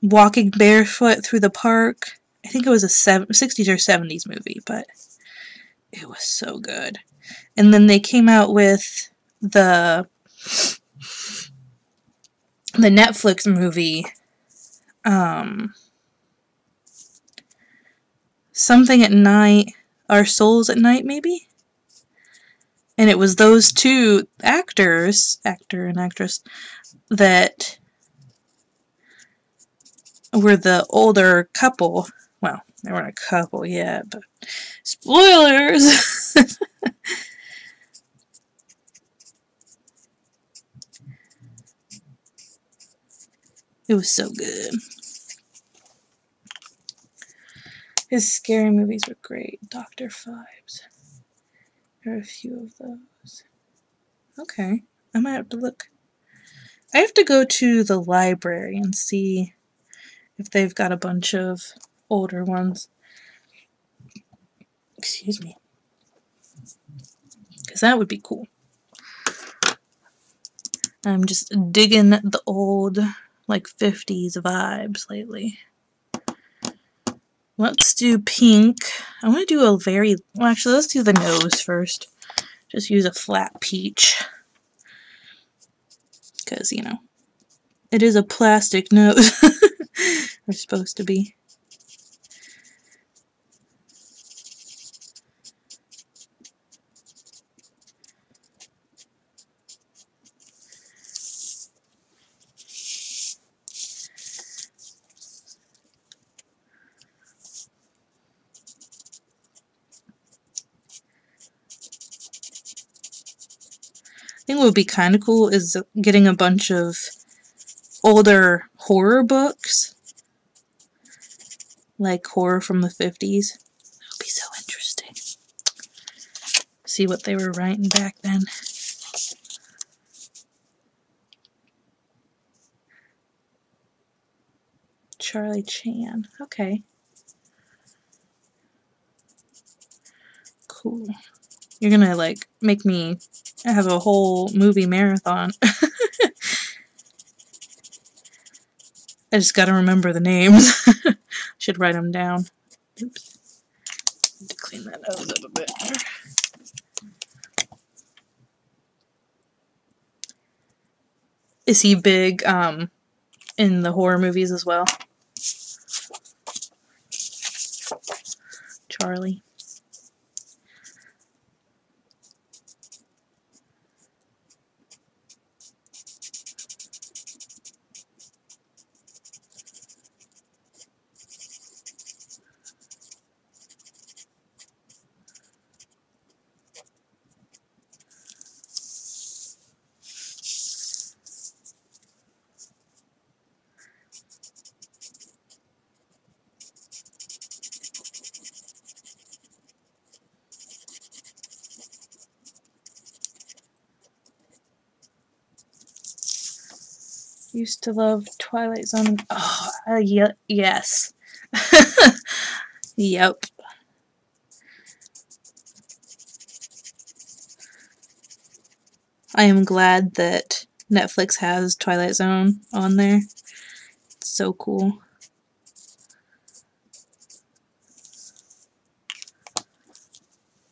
walking barefoot through the park. I think it was a 60s or 70s movie, but it was so good. And then they came out with the Netflix movie, Something at Night, Our Souls at Night, maybe? And it was those two actors, actor and actress, that were the older couple. Well, they weren't a couple yet, but spoilers! It was so good. His scary movies were great. Dr. Phibes. There are a few of those. Okay, I might have to look. I have to go to the library and see if they've got a bunch of older ones. Excuse me. Because that would be cool. I'm just digging the old, like, 50s vibes lately. Let's do pink. I want to do a very... Well, actually, let's do the nose first. Just use a flat peach. Because, you know, it is a plastic nose. We're supposed to be. I think what would be kind of cool is getting a bunch of older horror books. Like horror from the 50s. That would be so interesting. See what they were writing back then. Charlie Chan. Okay. Cool. You're gonna, like, make me have a whole movie marathon. I just gotta remember the names. Should write them down. Oops. Need to clean that nose up a bit. Is he big, in the horror movies as well? Charlie. Used to love Twilight Zone. Oh, yes. Yep. I am glad that Netflix has Twilight Zone on there. It's so cool.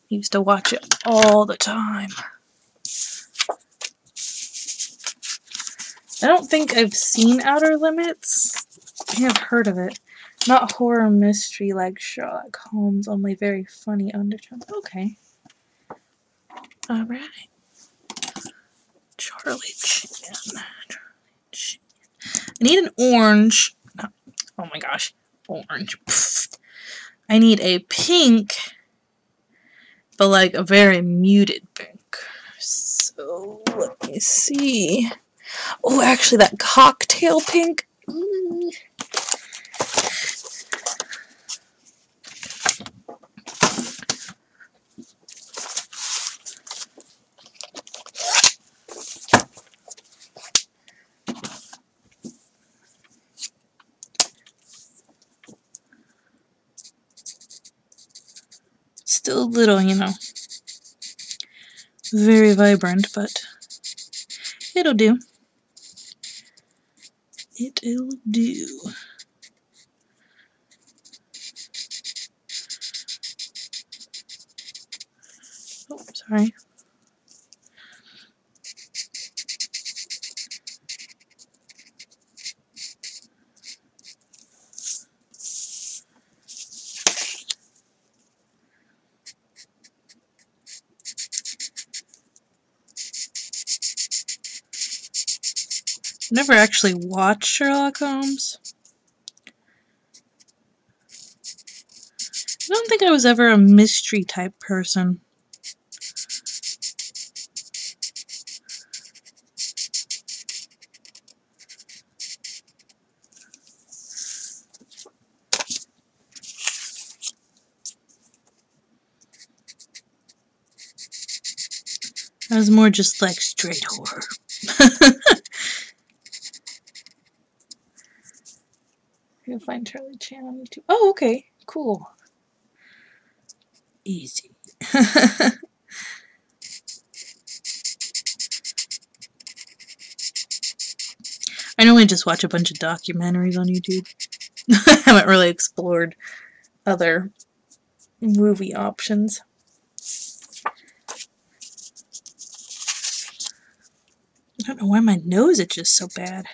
Used to watch it all the time. I don't think I've seen Outer Limits. I have heard of it. Not horror mystery like Sherlock Holmes, only very funny undertones. Okay. Alright. Charlie Chan. I need an orange. Oh my gosh. Orange. Pfft. I need a pink, but like a very muted pink. So, let me see. Oh, actually, that cocktail pink. Still a little, you know, very vibrant, but it'll do. It'll do. Oh, sorry. Never actually watched Sherlock Holmes. I don't think I was ever a mystery type person. I was more just like straight horror. You'll find Charlie Chan on YouTube. Oh, okay. Cool. Easy. I normally just watch a bunch of documentaries on YouTube. I haven't really explored other movie options. I don't know why my nose itches so bad.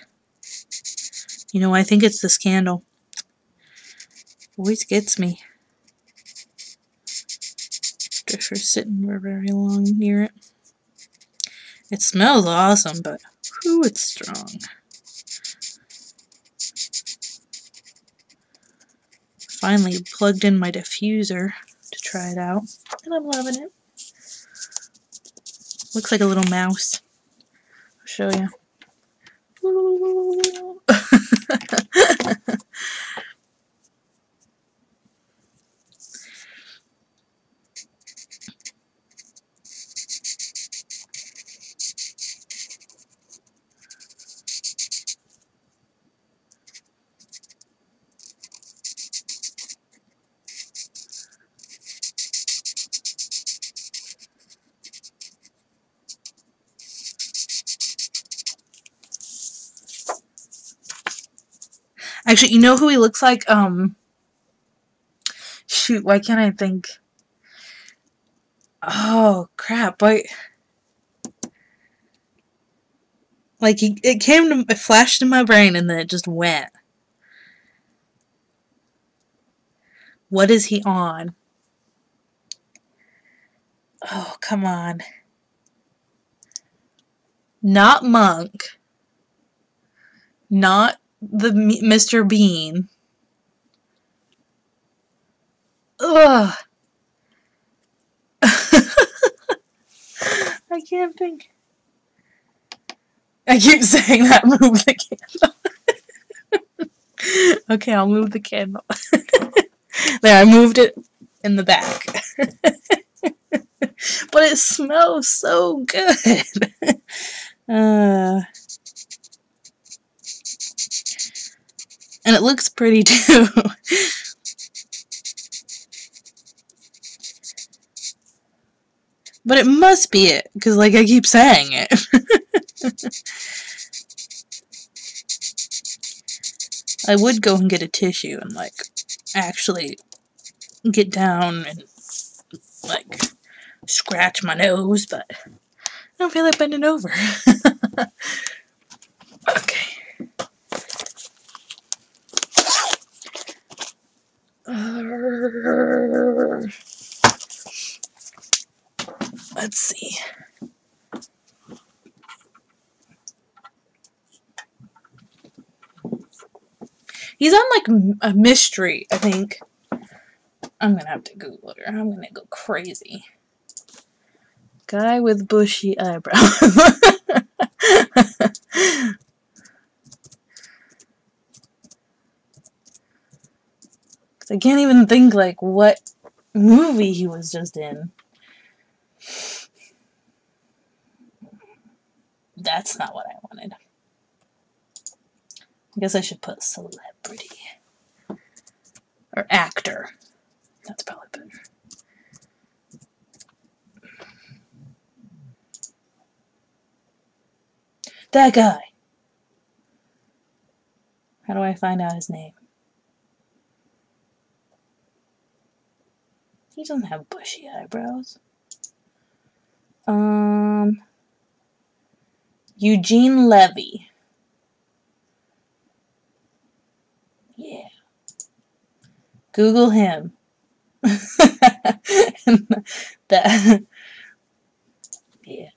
You know, I think it's the scandal. Always gets me. Just for sitting for very long near it. It smells awesome, but whew, it's strong. Finally plugged in my diffuser to try it out, and I'm loving it. Looks like a little mouse. I'll show you. Actually, you know who he looks like? Shoot, why can't I think? Oh, crap, wait. Like, it flashed in my brain and then it just went. What is he on? Oh, come on. Not Monk. Not the Mr. Bean. Ugh. I can't think. I keep saying that. Move the candle. Okay, I'll move the candle. There, I moved it in the back. But it smells so good. And it looks pretty too. But it must be it, because like I keep saying it. I would go and get a tissue and like actually get down and like scratch my nose, but I don't feel like bending over. Okay. Let's see. He's on like a mystery, I think. I'm gonna have to Google it or I'm gonna go crazy. Guy with bushy eyebrows. I can't even think like what movie he was just in. That's not what I wanted. I guess I should put celebrity. Or actor. That's probably better. That guy. How do I find out his name? He doesn't have bushy eyebrows. Eugene Levy. Yeah. Google him. That. Yeah.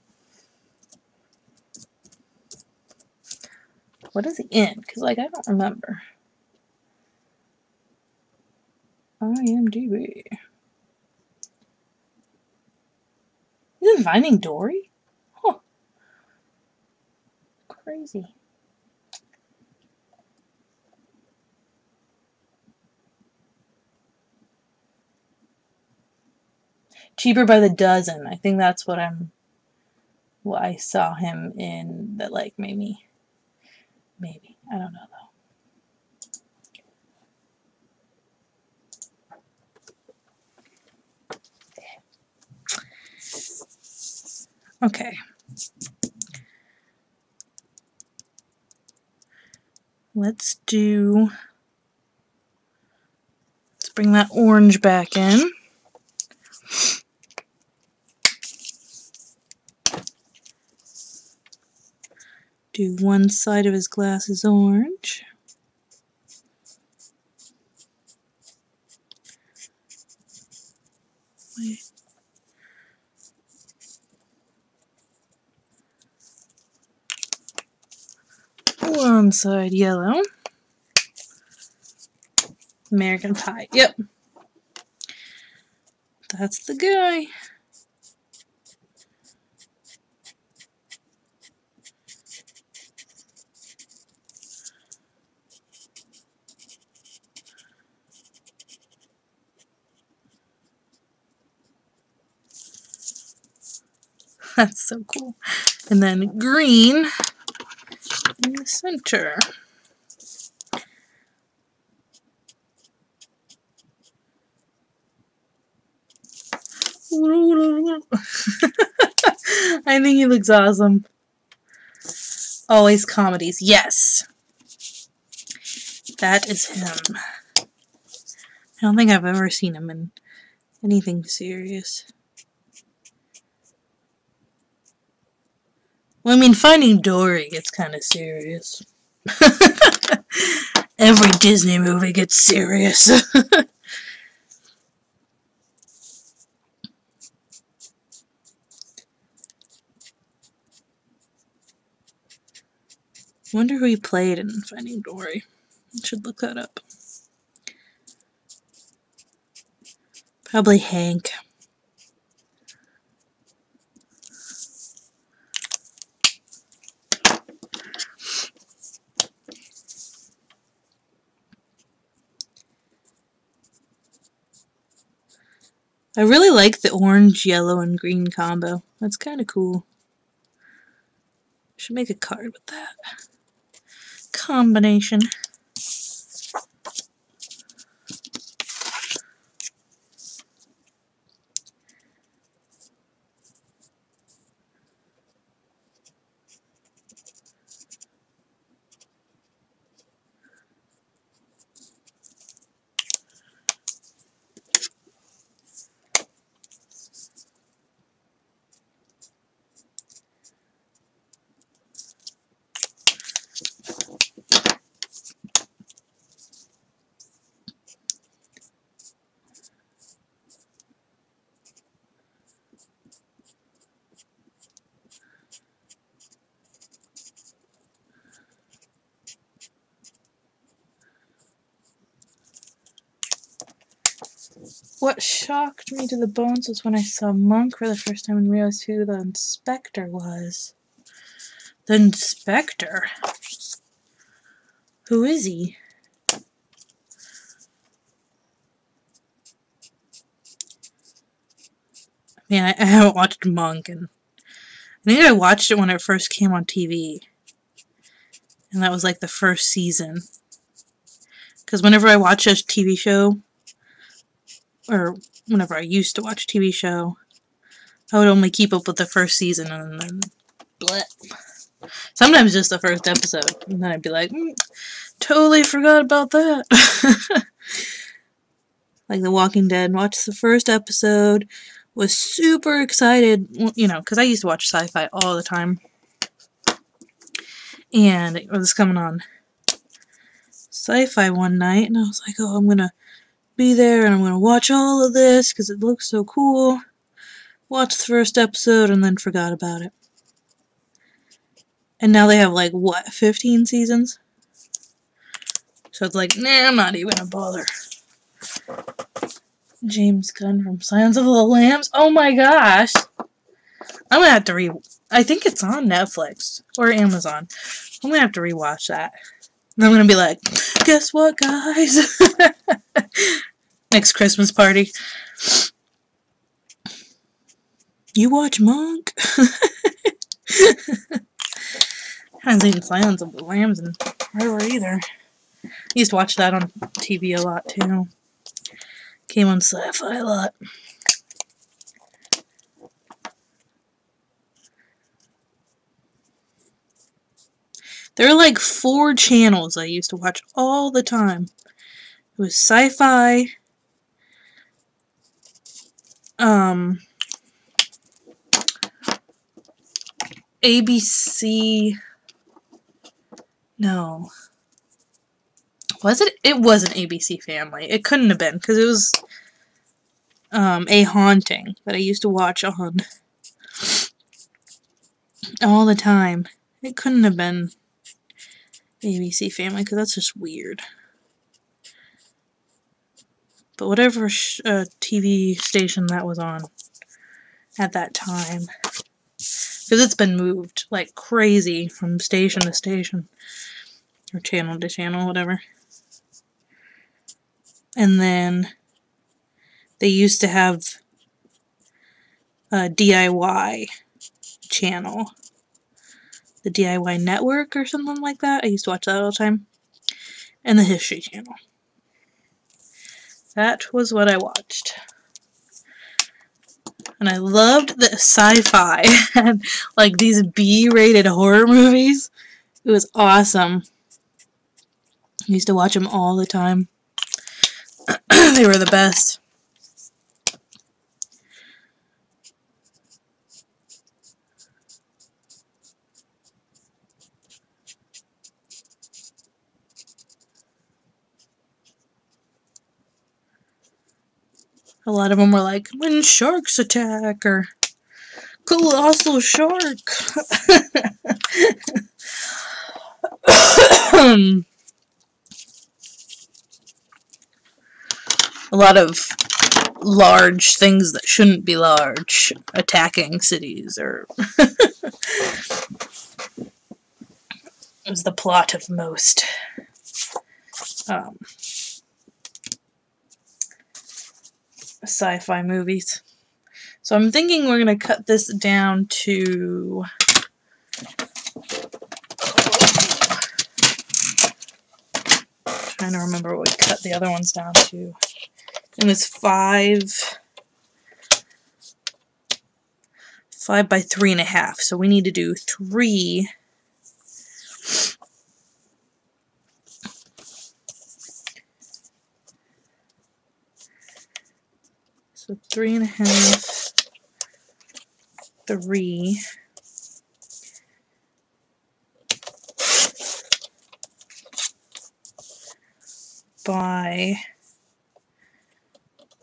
What is he in? Because, like, I don't remember. IMDb. He's in Finding Dory? Huh. Crazy. Cheaper by the Dozen. I think that's what I saw him in that, like, maybe. I don't know, though. Okay. Let's bring that orange back in. Do one side of his glasses orange. Wait. One side yellow. American Pie. Yep. That's the guy. That's so cool. And then green in the center. I think he looks awesome. Always comedies. Yes. That is him. I don't think I've ever seen him in anything serious. Well, I mean, Finding Dory gets kind of serious. Every Disney movie gets serious. Wonder who he played in Finding Dory. I should look that up. Probably Hank. I really like the orange, yellow, and green combo. That's kind of cool. Should make a card with that combination. What shocked me to the bones was when I saw Monk for the first time and realized who the Inspector was. The Inspector? Who is he? I mean, I haven't watched Monk, and I think I watched it when it first came on TV. And that was like the first season. Because whenever I watch a TV show, or whenever I used to watch a TV show, I would only keep up with the first season and then bleh. Sometimes just the first episode, and then I'd be like, totally forgot about that. Like The Walking Dead, watched the first episode, was super excited, you know, because I used to watch sci-fi all the time. And it was coming on sci-fi one night, and I was like, oh, I'm gonna be there, and I'm gonna watch all of this, because it looks so cool. Watched the first episode, and then forgot about it. And now they have, like, what, 15 seasons? So it's like, nah, I'm not even gonna bother. James Gunn from Silence of the Lambs. Oh my gosh! I'm gonna have to I think it's on Netflix or Amazon. I'm gonna have to rewatch that. And I'm gonna be like, guess what, guys? Next Christmas party. You watch Monk? I haven't seen Silence of the Lambs in forever either. I used to watch that on TV a lot too. Came on Sci-Fi a lot. There were like 4 channels I used to watch all the time. It was Sci-Fi, ABC, no. Was it? It wasn't ABC Family. It couldn't have been, because it was A Haunting that I used to watch on all the time. It couldn't have been ABC Family, because that's just weird. But whatever TV station that was on at that time, because it's been moved like crazy from station to station, or channel to channel, whatever. And then they used to have a DIY channel, the DIY Network or something like that. I used to watch that all the time. And the History Channel. That was what I watched. And I loved the sci-fi and like these B-rated horror movies. It was awesome. I used to watch them all the time. They were the best. A lot of them were like, when sharks attack, or colossal shark. A lot of large things that shouldn't be large attacking cities, or it was the plot of most sci-fi movies. So I'm thinking we're going to cut this down to trying to remember what we cut the other ones down to. It was 5 by 3.5. So we need to do 3. So 3.5, 3. By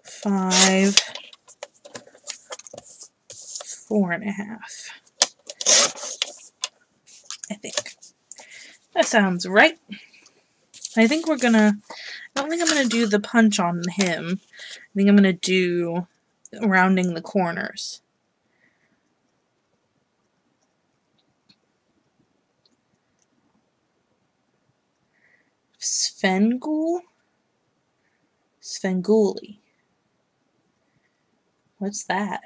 5, 4.5. I think. That sounds right. I think we're gonna, I don't think I'm gonna do the punch on him. I think I'm gonna do rounding the corners. Svengoolie? Svengoolie. What's that?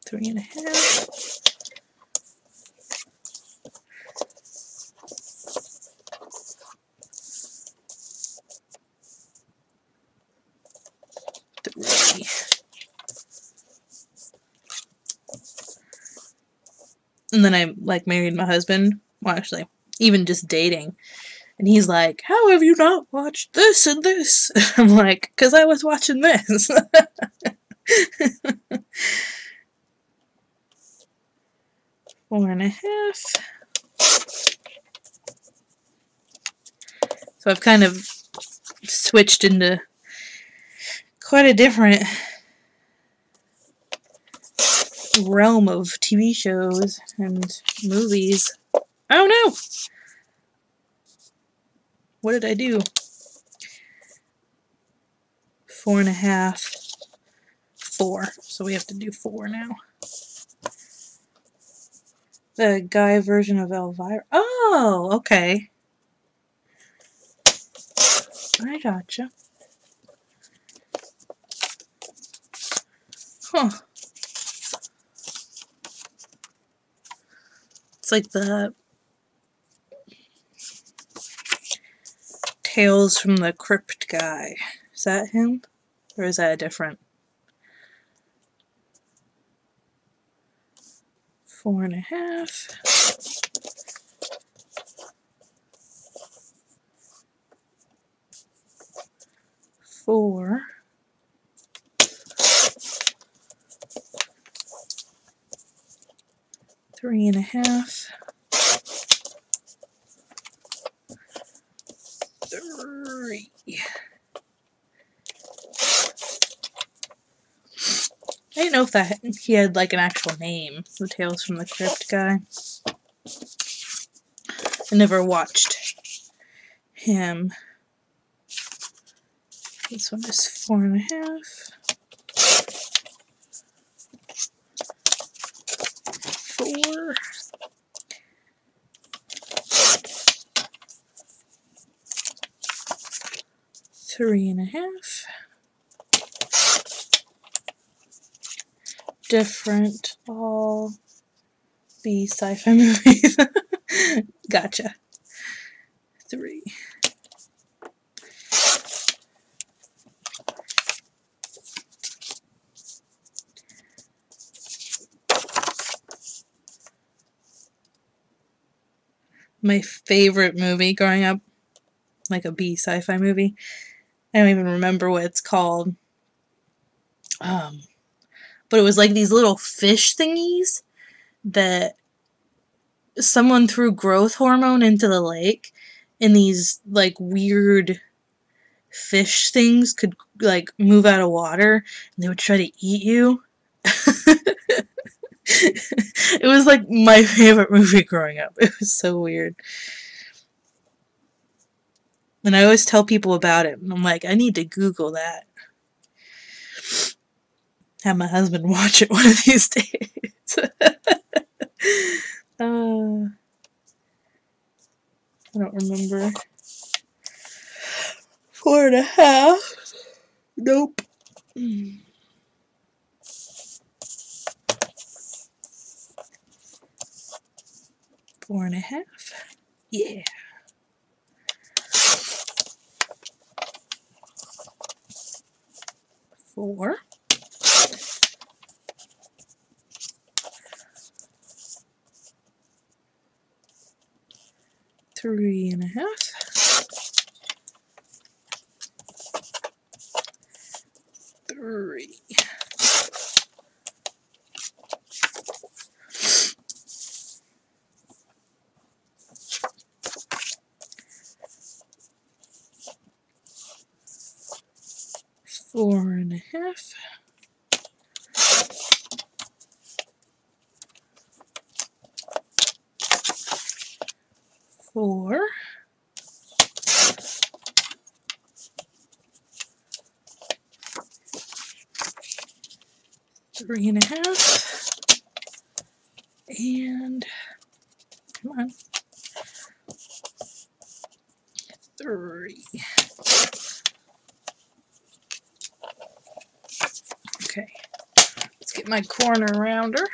Three and a half. And then I like married my husband. Well, actually, even just dating. And he's like, how have you not watched this and this? I'm like, because I was watching this. 4.5. So I've kind of switched into quite a different realm of TV shows and movies. Oh no! What did I do? 4.5. 4. So we have to do 4 now. The guy version of Elvira. Oh, okay. I gotcha. Huh. It's like the Tales from the Crypt guy. Is that him? Or is that a different? 4.5. 4. 3.5. 3. I didn't know if that he had like an actual name, the Tales from the Crypt guy. I never watched him. This one is 4.5. 4. 3.5. Different, all B sci-fi movies. Gotcha. 3. My favorite movie growing up, like a B sci-fi movie. I don't even remember what it's called. But it was like these little fish thingies that someone threw growth hormone into the lake, and these like weird fish things could like move out of water, and they would try to eat you. It was like my favorite movie growing up. It was so weird. And I always tell people about it, and I'm like, I need to Google that. Have my husband watch it one of these days. I don't remember. 4.5. Nope. 4.5. Yeah. 4. 3.5. 3. 4.5. 4. 3.5. And come on. 3. Okay. Let's get my corner rounder.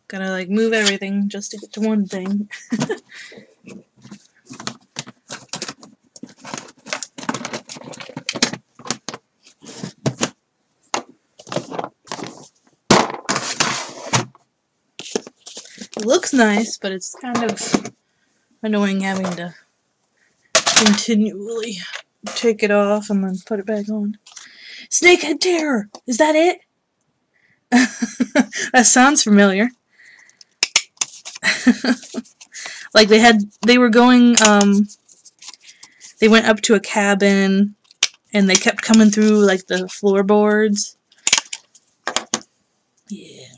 Gotta like move everything just to get to one thing. It looks nice, but it's kind of annoying having to continually take it off and then put it back on. Snakehead Terror! Is that it? That sounds familiar. Like they were going, they went up to a cabin and they kept coming through like the floorboards. Yeah.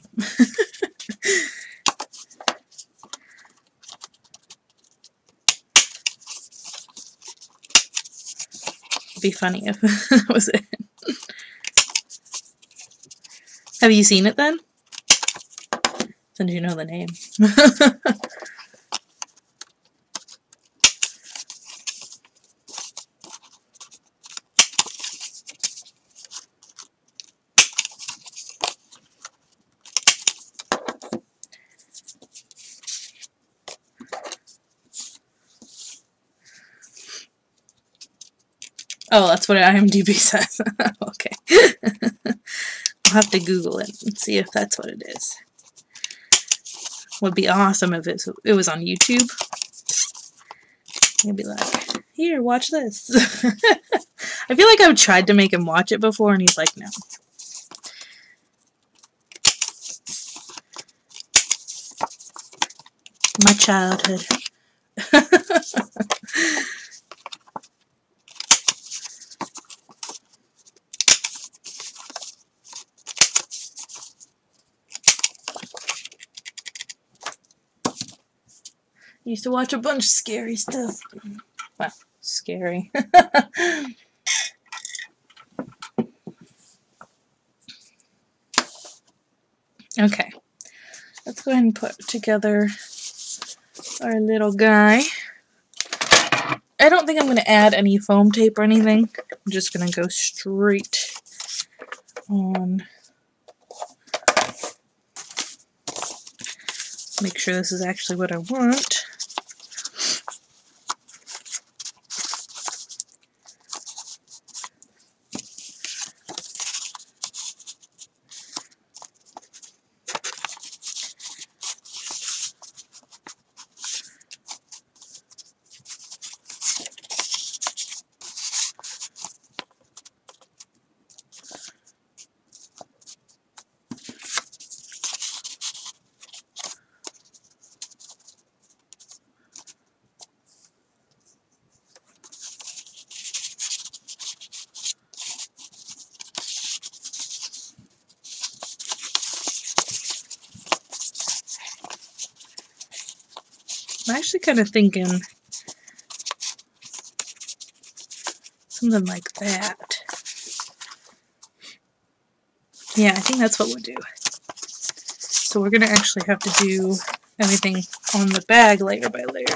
It'd be funny if that was it. Have you seen it then? Since you know the name. Oh, that's what IMDb says. Okay. I'll have to Google it and see if that's what it is. Would be awesome if it was on YouTube. I'd be like, here, watch this. I feel like I've tried to make him watch it before and he's like, no. My childhood. Used to watch a bunch of scary stuff. Well, scary. Okay. Let's go ahead and put together our little guy. I don't think I'm going to add any foam tape or anything. I'm just going to go straight on. Make sure this is actually what I want. I'm actually kind of thinking something like that. Yeah, I think that's what we'll do. So we're going to actually have to do everything on the bag layer by layer.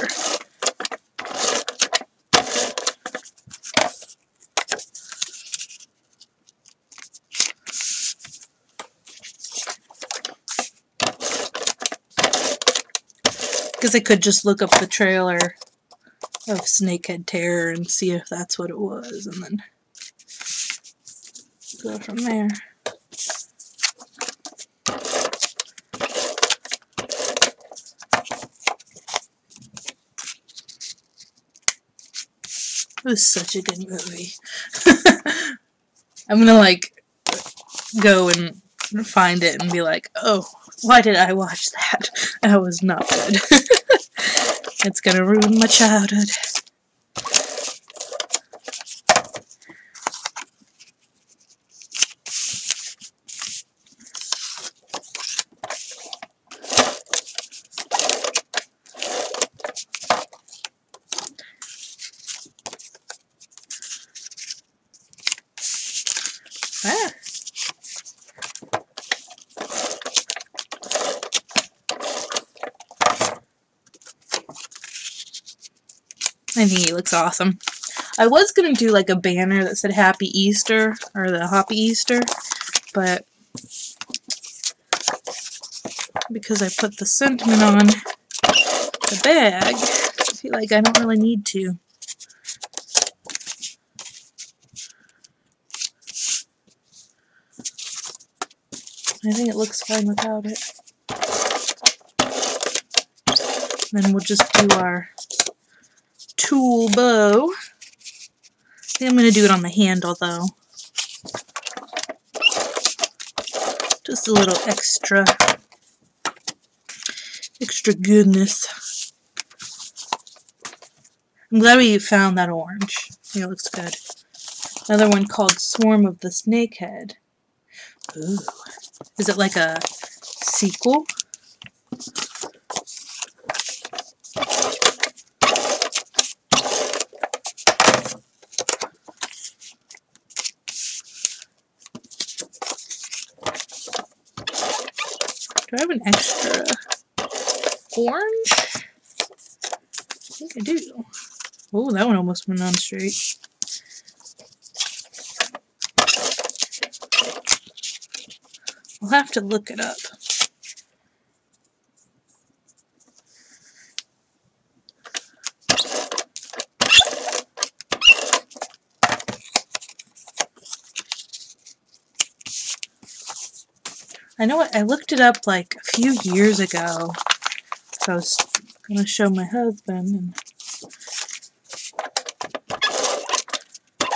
Because I could just look up the trailer of Snakehead Terror and see if that's what it was, and then go from there. It was such a good movie. I'm gonna like go and find it and be like, oh, why did I watch that? That was not good. It's gonna ruin my childhood. Ah. I think he looks awesome. I was going to do like a banner that said Happy Easter, or the Hoppy Easter, but because I put the sentiment on the bag, I feel like I don't really need to. I think it looks fine without it. Then we'll just do our tulle bow. I think I'm going to do it on the handle though. Just a little extra goodness. I'm glad we found that orange. I think it looks good. Another one called Swarm of the Snakehead. Ooh. Is it like a sequel? Do I have an extra orange? I think I do. Oh, that one almost went on straight. I'll have to look it up. I know I looked it up like a few years ago. So I was going to show my husband. And I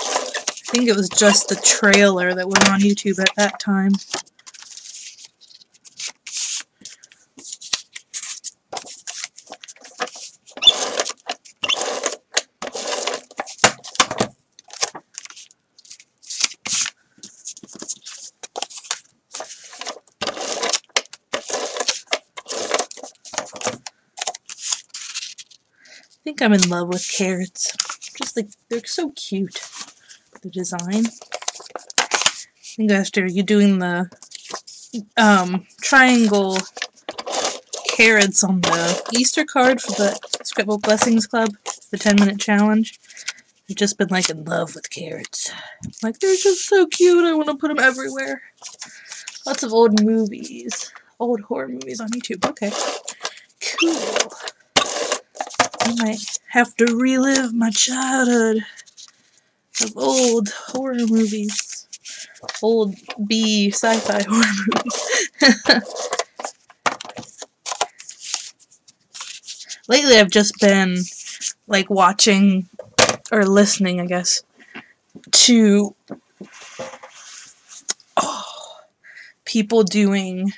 think it was just the trailer that went on YouTube at that time. I think I'm in love with carrots. Just like, they're so cute, the design. I think after you doing the triangle carrots on the Easter card for the Scrapbook Blessings Club, the 10-minute challenge, I've just been like in love with carrots. Like, they're just so cute, I want to put them everywhere. Lots of old movies, old horror movies on YouTube. Okay, cool. I might have to relive my childhood of old horror movies. Old B sci-fi horror movies. Lately I've just been like watching, or listening I guess, to people doing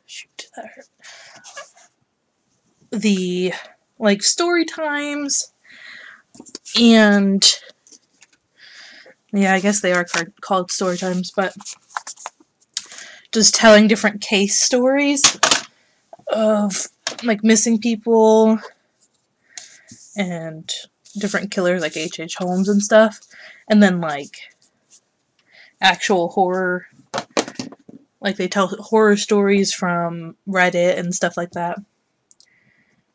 shoot, that hurt. The like story times, and yeah, I guess they are called story times, but just telling different case stories of like missing people and different killers like H.H. Holmes and stuff, and then like actual horror, like they tell horror stories from Reddit and stuff like that.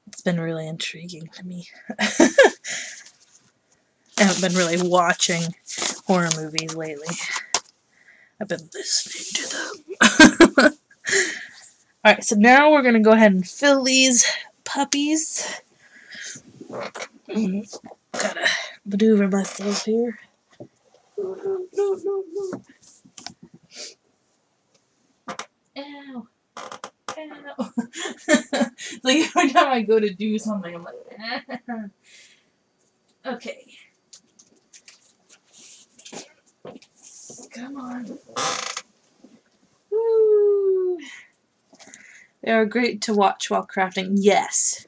It's been really intriguing to me. I haven't been really watching horror movies lately. I've been listening to them. Alright, so now we're going to go ahead and fill these puppies. Gotta maneuver myself here. No. Ow. Ow. Like every time I go to do something, I'm like, ah. Okay. Come on. Woo. They are great to watch while crafting. Yes.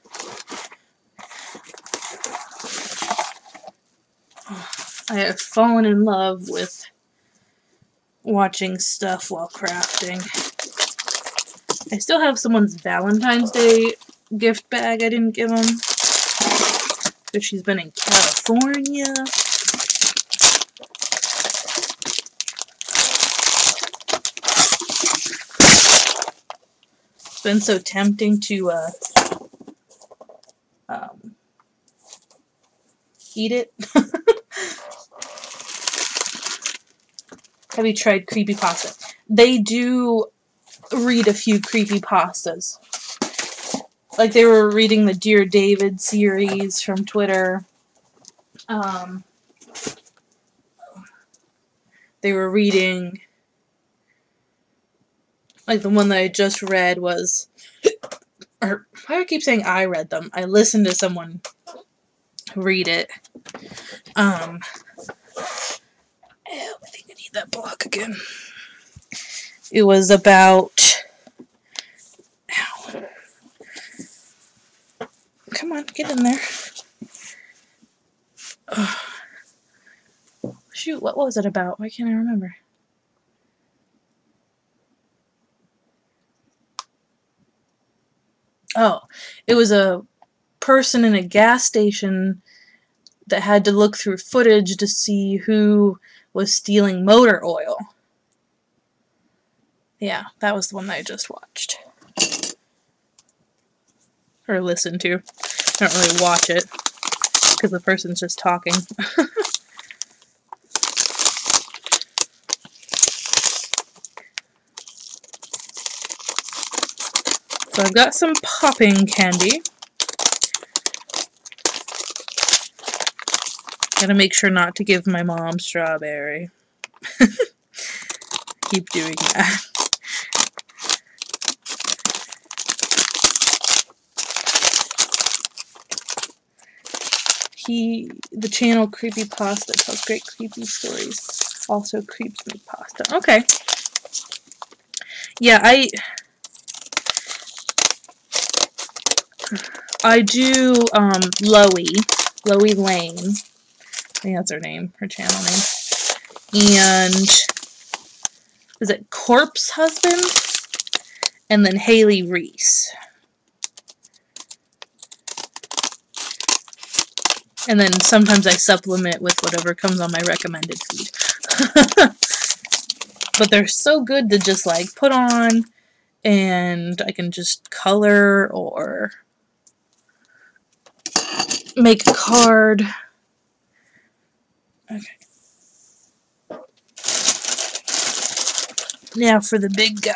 I have fallen in love with watching stuff while crafting. I still have someone's Valentine's Day gift bag I didn't give them, because she's been in California. It's been so tempting to eat it. Have you tried creepypasta? they do read a few creepypastas. Like, they were reading the Dear David series from Twitter. They were reading, like, the one that I just read was, or why do I keep saying I read them? I listened to someone read it. I think I need that block again. It was about, ow. Come on, get in there. Ugh. Shoot, what was it about? Why can't I remember? Oh, it was a person in a gas station that had to look through footage to see who was stealing motor oil. Yeah, that was the one that I just watched. Or listened to. I don't really watch it, because the person's just talking. So I've got some popping candy. Gotta make sure not to give my mom strawberry. Keep doing that. The channel Creepypasta tells great creepy stories. Also creeps me pasta. Okay. Yeah, I do, Loie Lane. I think that's her name, her channel name. And, is it Corpse Husband? And then Haley Reese. And then sometimes I supplement with whatever comes on my recommended feed. But they're so good to just, like, put on, and I can just color or make a card. Okay. Now for the big guy.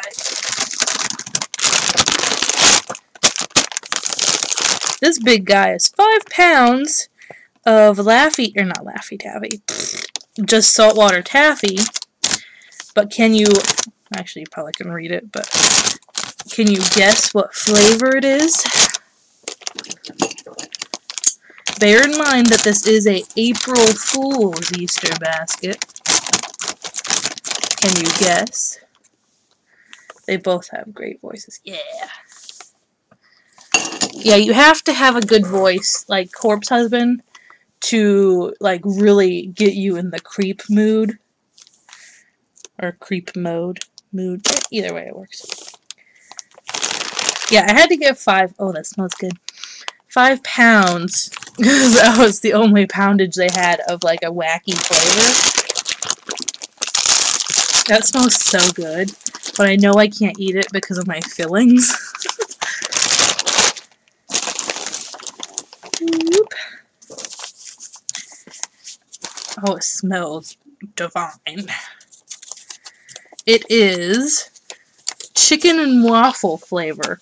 This big guy is 5 pounds of just saltwater taffy. But can you, actually you probably can read it, but can you guess what flavor it is? Bear in mind that this is a April Fool's Easter basket. Can you guess? They both have great voices. Yeah. Yeah, you have to have a good voice, like Corpse Husband, to, like, really get you in the creep mood. Or creep mode. Mood. Either way it works. Yeah, I had to get 5. Oh, that smells good. 5 pounds. Because that was the only poundage they had of, like, a wacky flavor. That smells so good. But I know I can't eat it because of my fillings. Whoop. Oh, it smells divine. It is chicken and waffle flavor.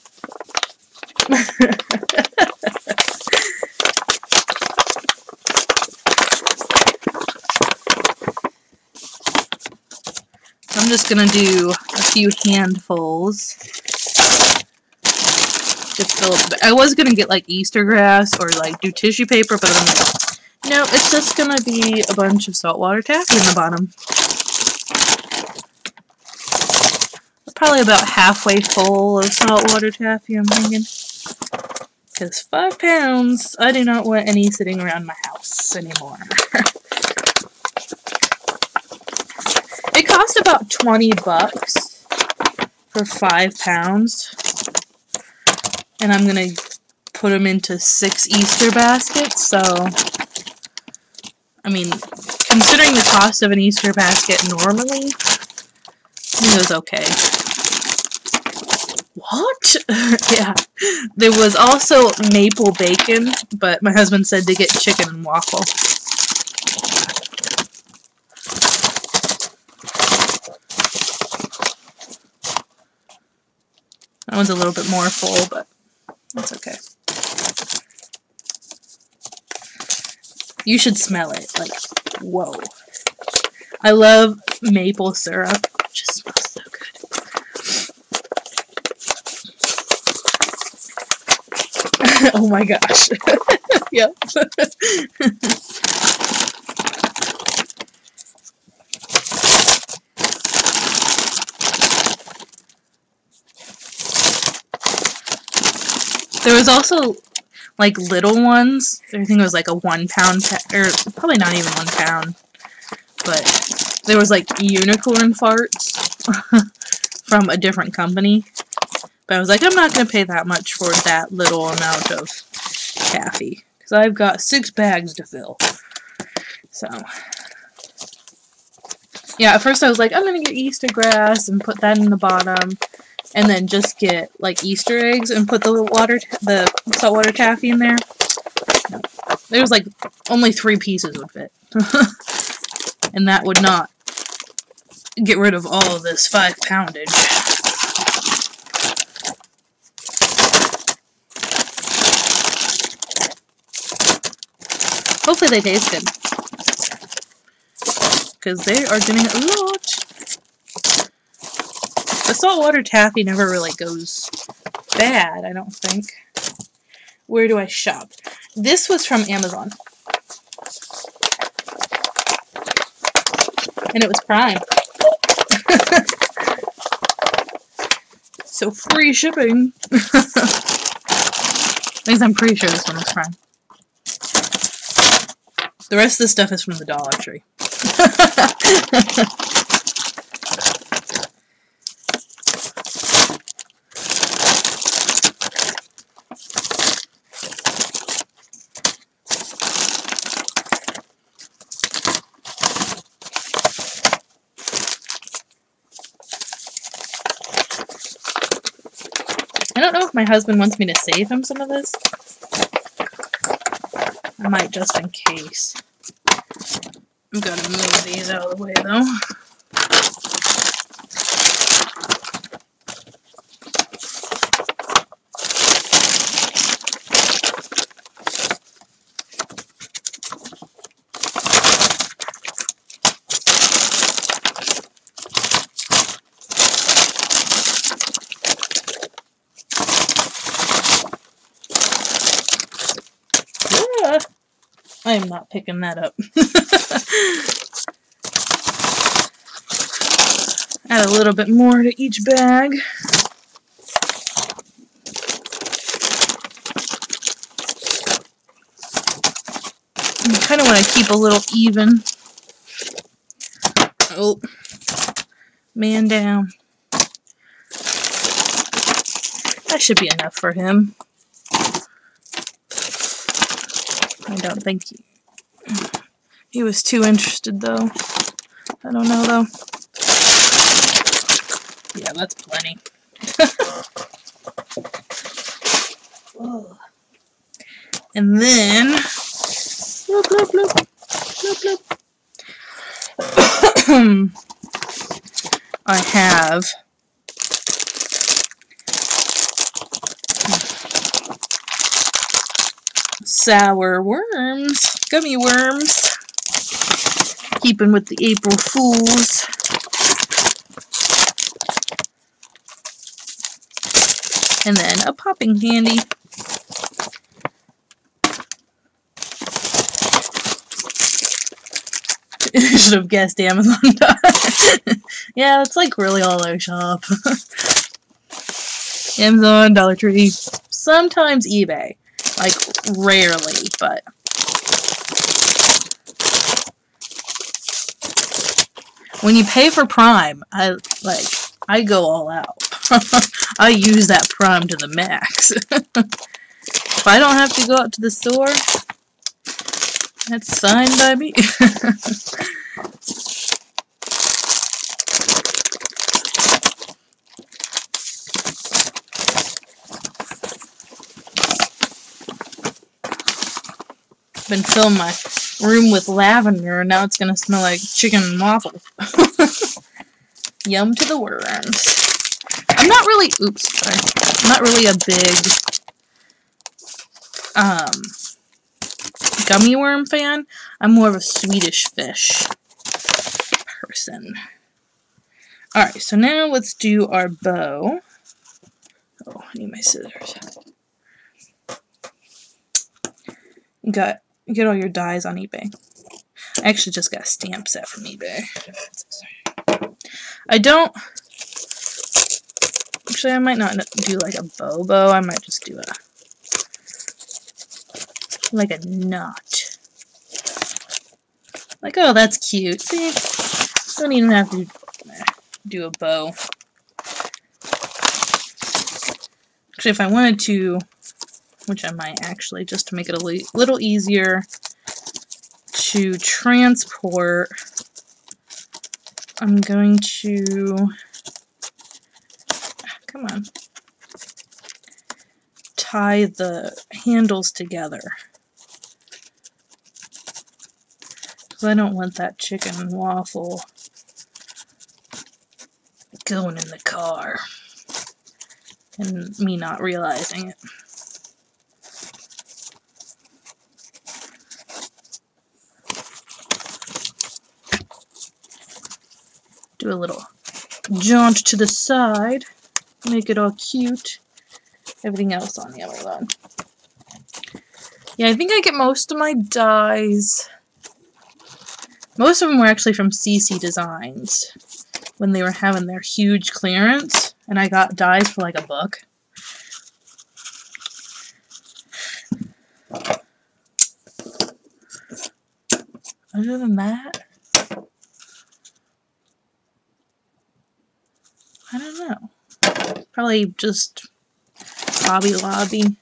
I'm just gonna do a few handfuls. Just fill it. I was gonna get like Easter grass or like do tissue paper, but I'm like, no, it's just gonna be a bunch of saltwater taffy in the bottom. Probably about halfway full of saltwater taffy, I'm thinking. Because 5 pounds, I do not want any sitting around my house anymore. It cost about 20 bucks for 5 pounds. And I'm going to put them into 6 Easter baskets, so, I mean, considering the cost of an Easter basket normally, it was okay. What? Yeah. There was also maple bacon, but my husband said to get chicken and waffle. That one's a little bit more full, but that's okay. You should smell it. Like, whoa. I love maple syrup. It just smells so good. Oh my gosh. Yep. There was also like little ones. I think it was like a 1 pound, or probably not even 1 pound, but there was like unicorn farts from a different company. But I was like, I'm not going to pay that much for that little amount of taffy, because I've got 6 bags to fill. So, yeah, at first I was like, I'm going to get Easter grass and put that in the bottom, and then just get like Easter eggs and put the saltwater taffy in there. No. There was like only 3 pieces would fit. And that would not get rid of all of this 5 poundage. Hopefully they taste good, because they are getting a lot. The saltwater taffy never really goes bad, I don't think. Where do I shop? This was from Amazon. And it was Prime. So free shipping. At least I'm pretty sure this one was Prime. The rest of the stuff is from the Dollar Tree. I don't know if my husband wants me to save him some of this. I might, just in case. I've got to move these out of the way, though. I am not picking that up. Add a little bit more to each bag. I kind of want to keep a little even. Oh, man down. That should be enough for him. I don't think he was too interested, though. I don't know, though. Yeah, that's plenty. And then, bloop, bloop, bloop, bloop, bloop. I have sour worms, gummy worms, keeping with the April Fools. And then a popping candy. You should have guessed Amazon. Yeah, that's like really all I shop. Amazon, Dollar Tree, sometimes eBay. Like, rarely, but when you pay for Prime, I go all out. I use that Prime to the max. If I don't have to go out to the store, that's fine by me. Been filling my room with lavender, and now it's gonna smell like chicken and waffles. Yum to the worms. I'm I'm not really, oops, sorry. I'm not really a big, gummy worm fan. I'm more of a Swedish fish person. Alright, so now let's do our bow. Oh, I need my scissors. Get all your dies on eBay. I actually just got a stamp set from eBay. I don't... Actually, I might not do like a bow. I might just do like a knot. Like, oh, that's cute. See? Don't even have to do a bow. Actually, if I wanted to, which I might actually, just to make it a little easier to transport, I'm going to, come on, tie the handles together. Because I don't want that chicken and waffle going in the car and me not realizing it. Do a little jaunt to the side, make it all cute. Everything else on the other one. Yeah, I think I get most of my dies. Most of them were actually from CC Designs when they were having their huge clearance, and I got dies for like $1. Other than that, I don't know. Probably just Hobby Lobby.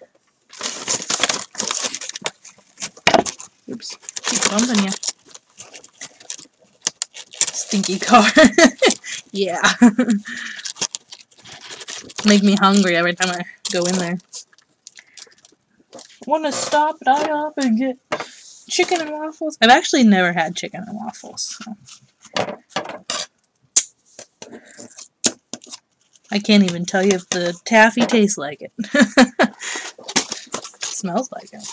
Oops, keep bumping you. Stinky car. Yeah. Make me hungry every time I go in there. Want to stop at IHOP and get chicken and waffles? I've actually never had chicken and waffles. So. I can't even tell you if the taffy tastes like it. Smells like it.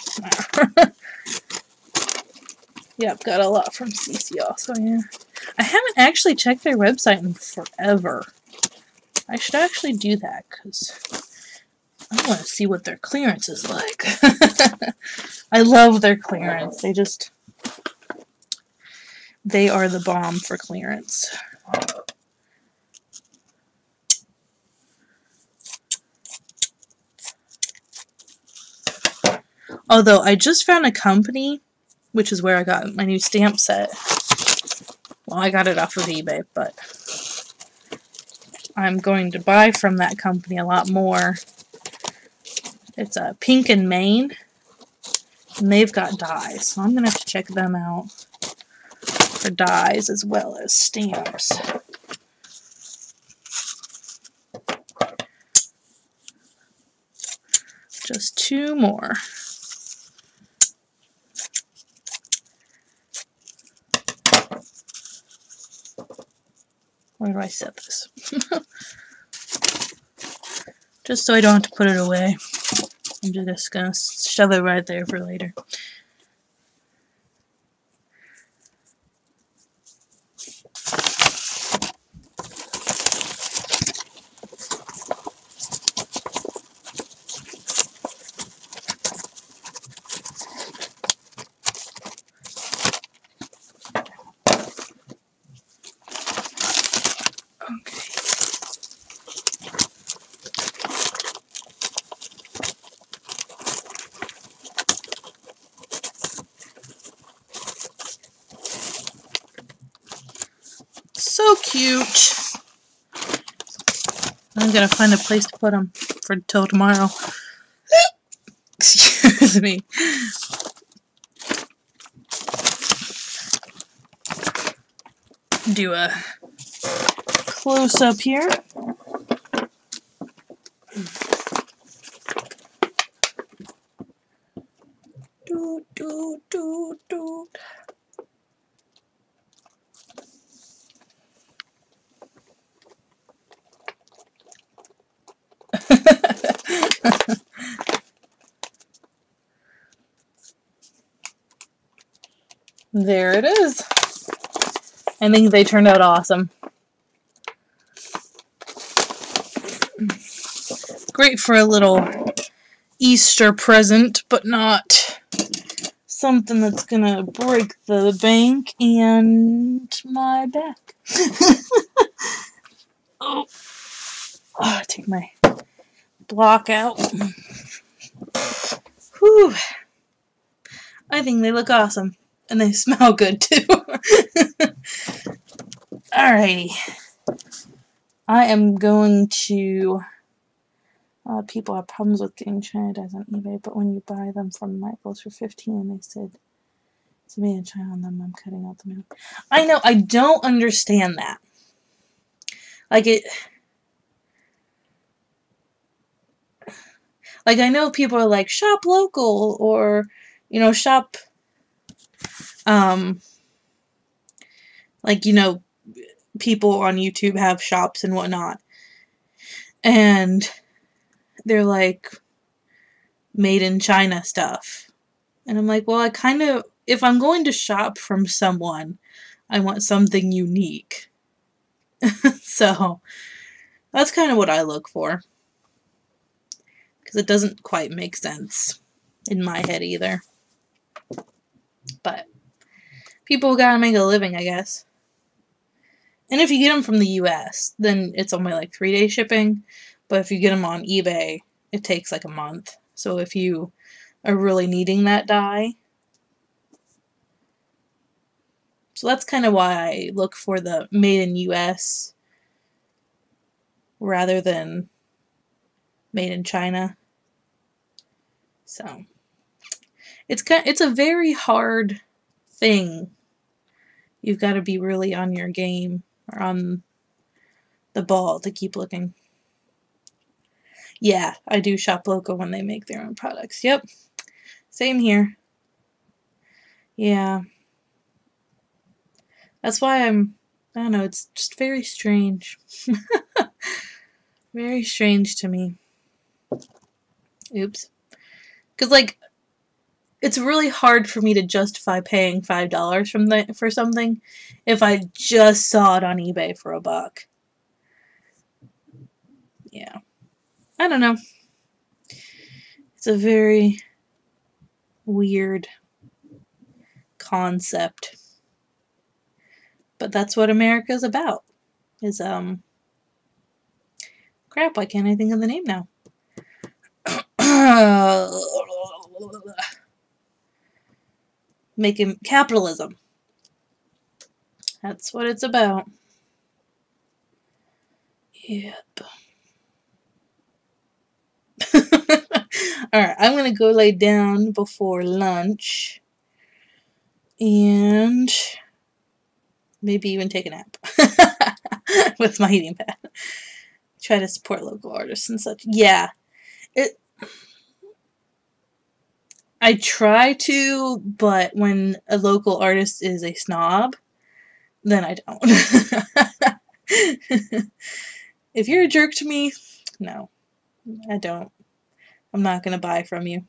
Yep, got a lot from CC also, yeah. I haven't actually checked their website in forever. I should actually do that, because I want to see what their clearance is like. I love their clearance. They are the bomb for clearance. Although, I just found a company, which is where I got my new stamp set. Well, I got it off of eBay, but I'm going to buy from that company a lot more. It's Pink and Maine, and they've got dies, so I'm going to have to check them out for dies as well as stamps. Just 2 more. Where do I set this? Just so I don't have to put it away. I'm just going to shove it right there for later. So cute. I'm gonna find a place to put them for till tomorrow. Excuse me. Do a close up here. Do do do do. There it is. I think they turned out awesome. Great for a little Easter present, but not something that's gonna break the bank and my back. Oh, take my block out. Whew. I think they look awesome. And they smell good, too. Alrighty. I am going to... people have problems with getting China dyes on eBay, but when you buy them from Michaels for $15 and they said it's made in China on them, I'm cutting out the middle. I know, I don't understand that. Like, I know people are like, shop local, or, you know, shop, like, you know, people on YouTube have shops and whatnot. And they're like, made in China stuff. And I'm like, well, I kind of, if I'm going to shop from someone, I want something unique. So, that's kind of what I look for. Because it doesn't quite make sense in my head either. But people gotta make a living, I guess. And if you get them from the US, then it's only like 3-day shipping. But if you get them on eBay, it takes like a month. So if you are really needing that dye. So that's kind of why I look for the made in US rather than made in China. So it's a very hard thing. You've got to be really on your game or on the ball to keep looking. Yeah, I do shop local when they make their own products. Yep. Same here. Yeah. That's why I don't know, it's just very strange. Very strange to me. Oops. Because, like, it's really hard for me to justify paying $5 for something if I just saw it on eBay for $1. Yeah. I don't know. It's a very weird concept. But that's what America's about. Is, crap, why can't I think of the name now? Making capitalism. That's what it's about. Yep. Alright, I'm gonna go lay down before lunch. And maybe even take a nap. With my heating pad. Try to support local artists and such. Yeah. I try to, but when a local artist is a snob, then I don't. If you're a jerk to me, no, I don't. I'm not gonna buy from you.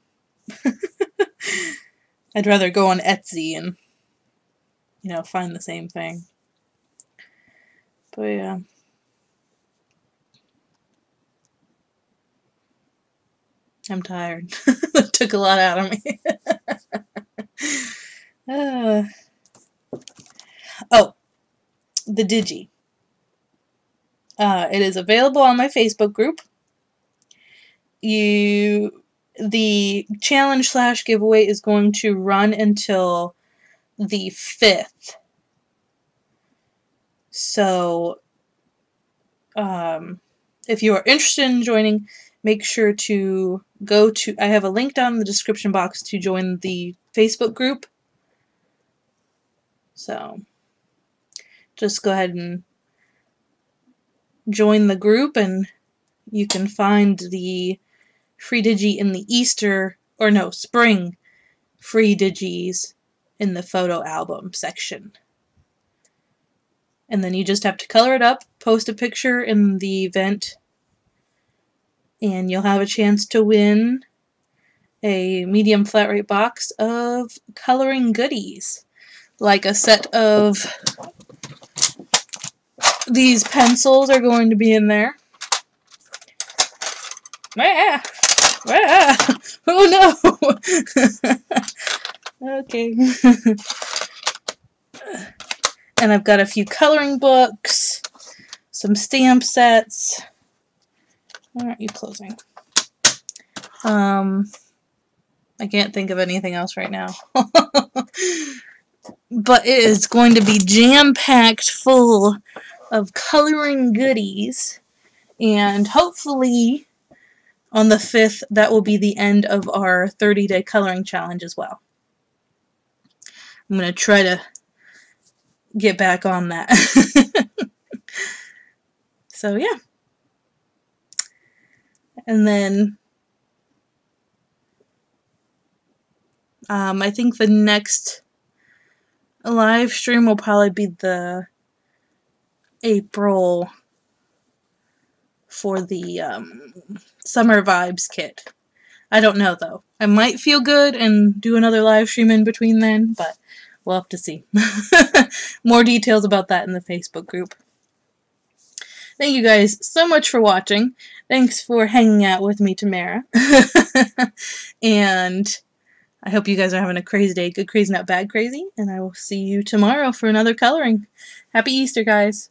I'd rather go on Etsy and, you know, find the same thing. But yeah. I'm tired. That took a lot out of me. Oh, the Digi. It is available on my Facebook group. The challenge / giveaway is going to run until the 5th. So, if you are interested in joining, make sure to go to, I have a link down in the description box to join the Facebook group. So, just go ahead and join the group and you can find the free Digi in the spring free Digis in the photo album section. And then you just have to color it up, post a picture in the event, and you'll have a chance to win a medium flat rate box of coloring goodies, like a set of these pencils are going to be in there. Ah! Ah! Oh no! Okay. And I've got a few coloring books, some stamp sets. Why aren't you closing? I can't think of anything else right now. But it is going to be jam-packed full of coloring goodies, and hopefully on the 5th that will be the end of our 30-day coloring challenge as well. I'm going to try to get back on that. So yeah. And then I think the next live stream will probably be the April for the Summer Vibes kit. I don't know though. I might feel good and do another live stream in between then, but we'll have to see. More details about that in the Facebook group. Thank you guys so much for watching. Thanks for hanging out with me, Tamara. And I hope you guys are having a crazy day. Good crazy, not bad crazy. And I will see you tomorrow for another coloring. Happy Easter, guys.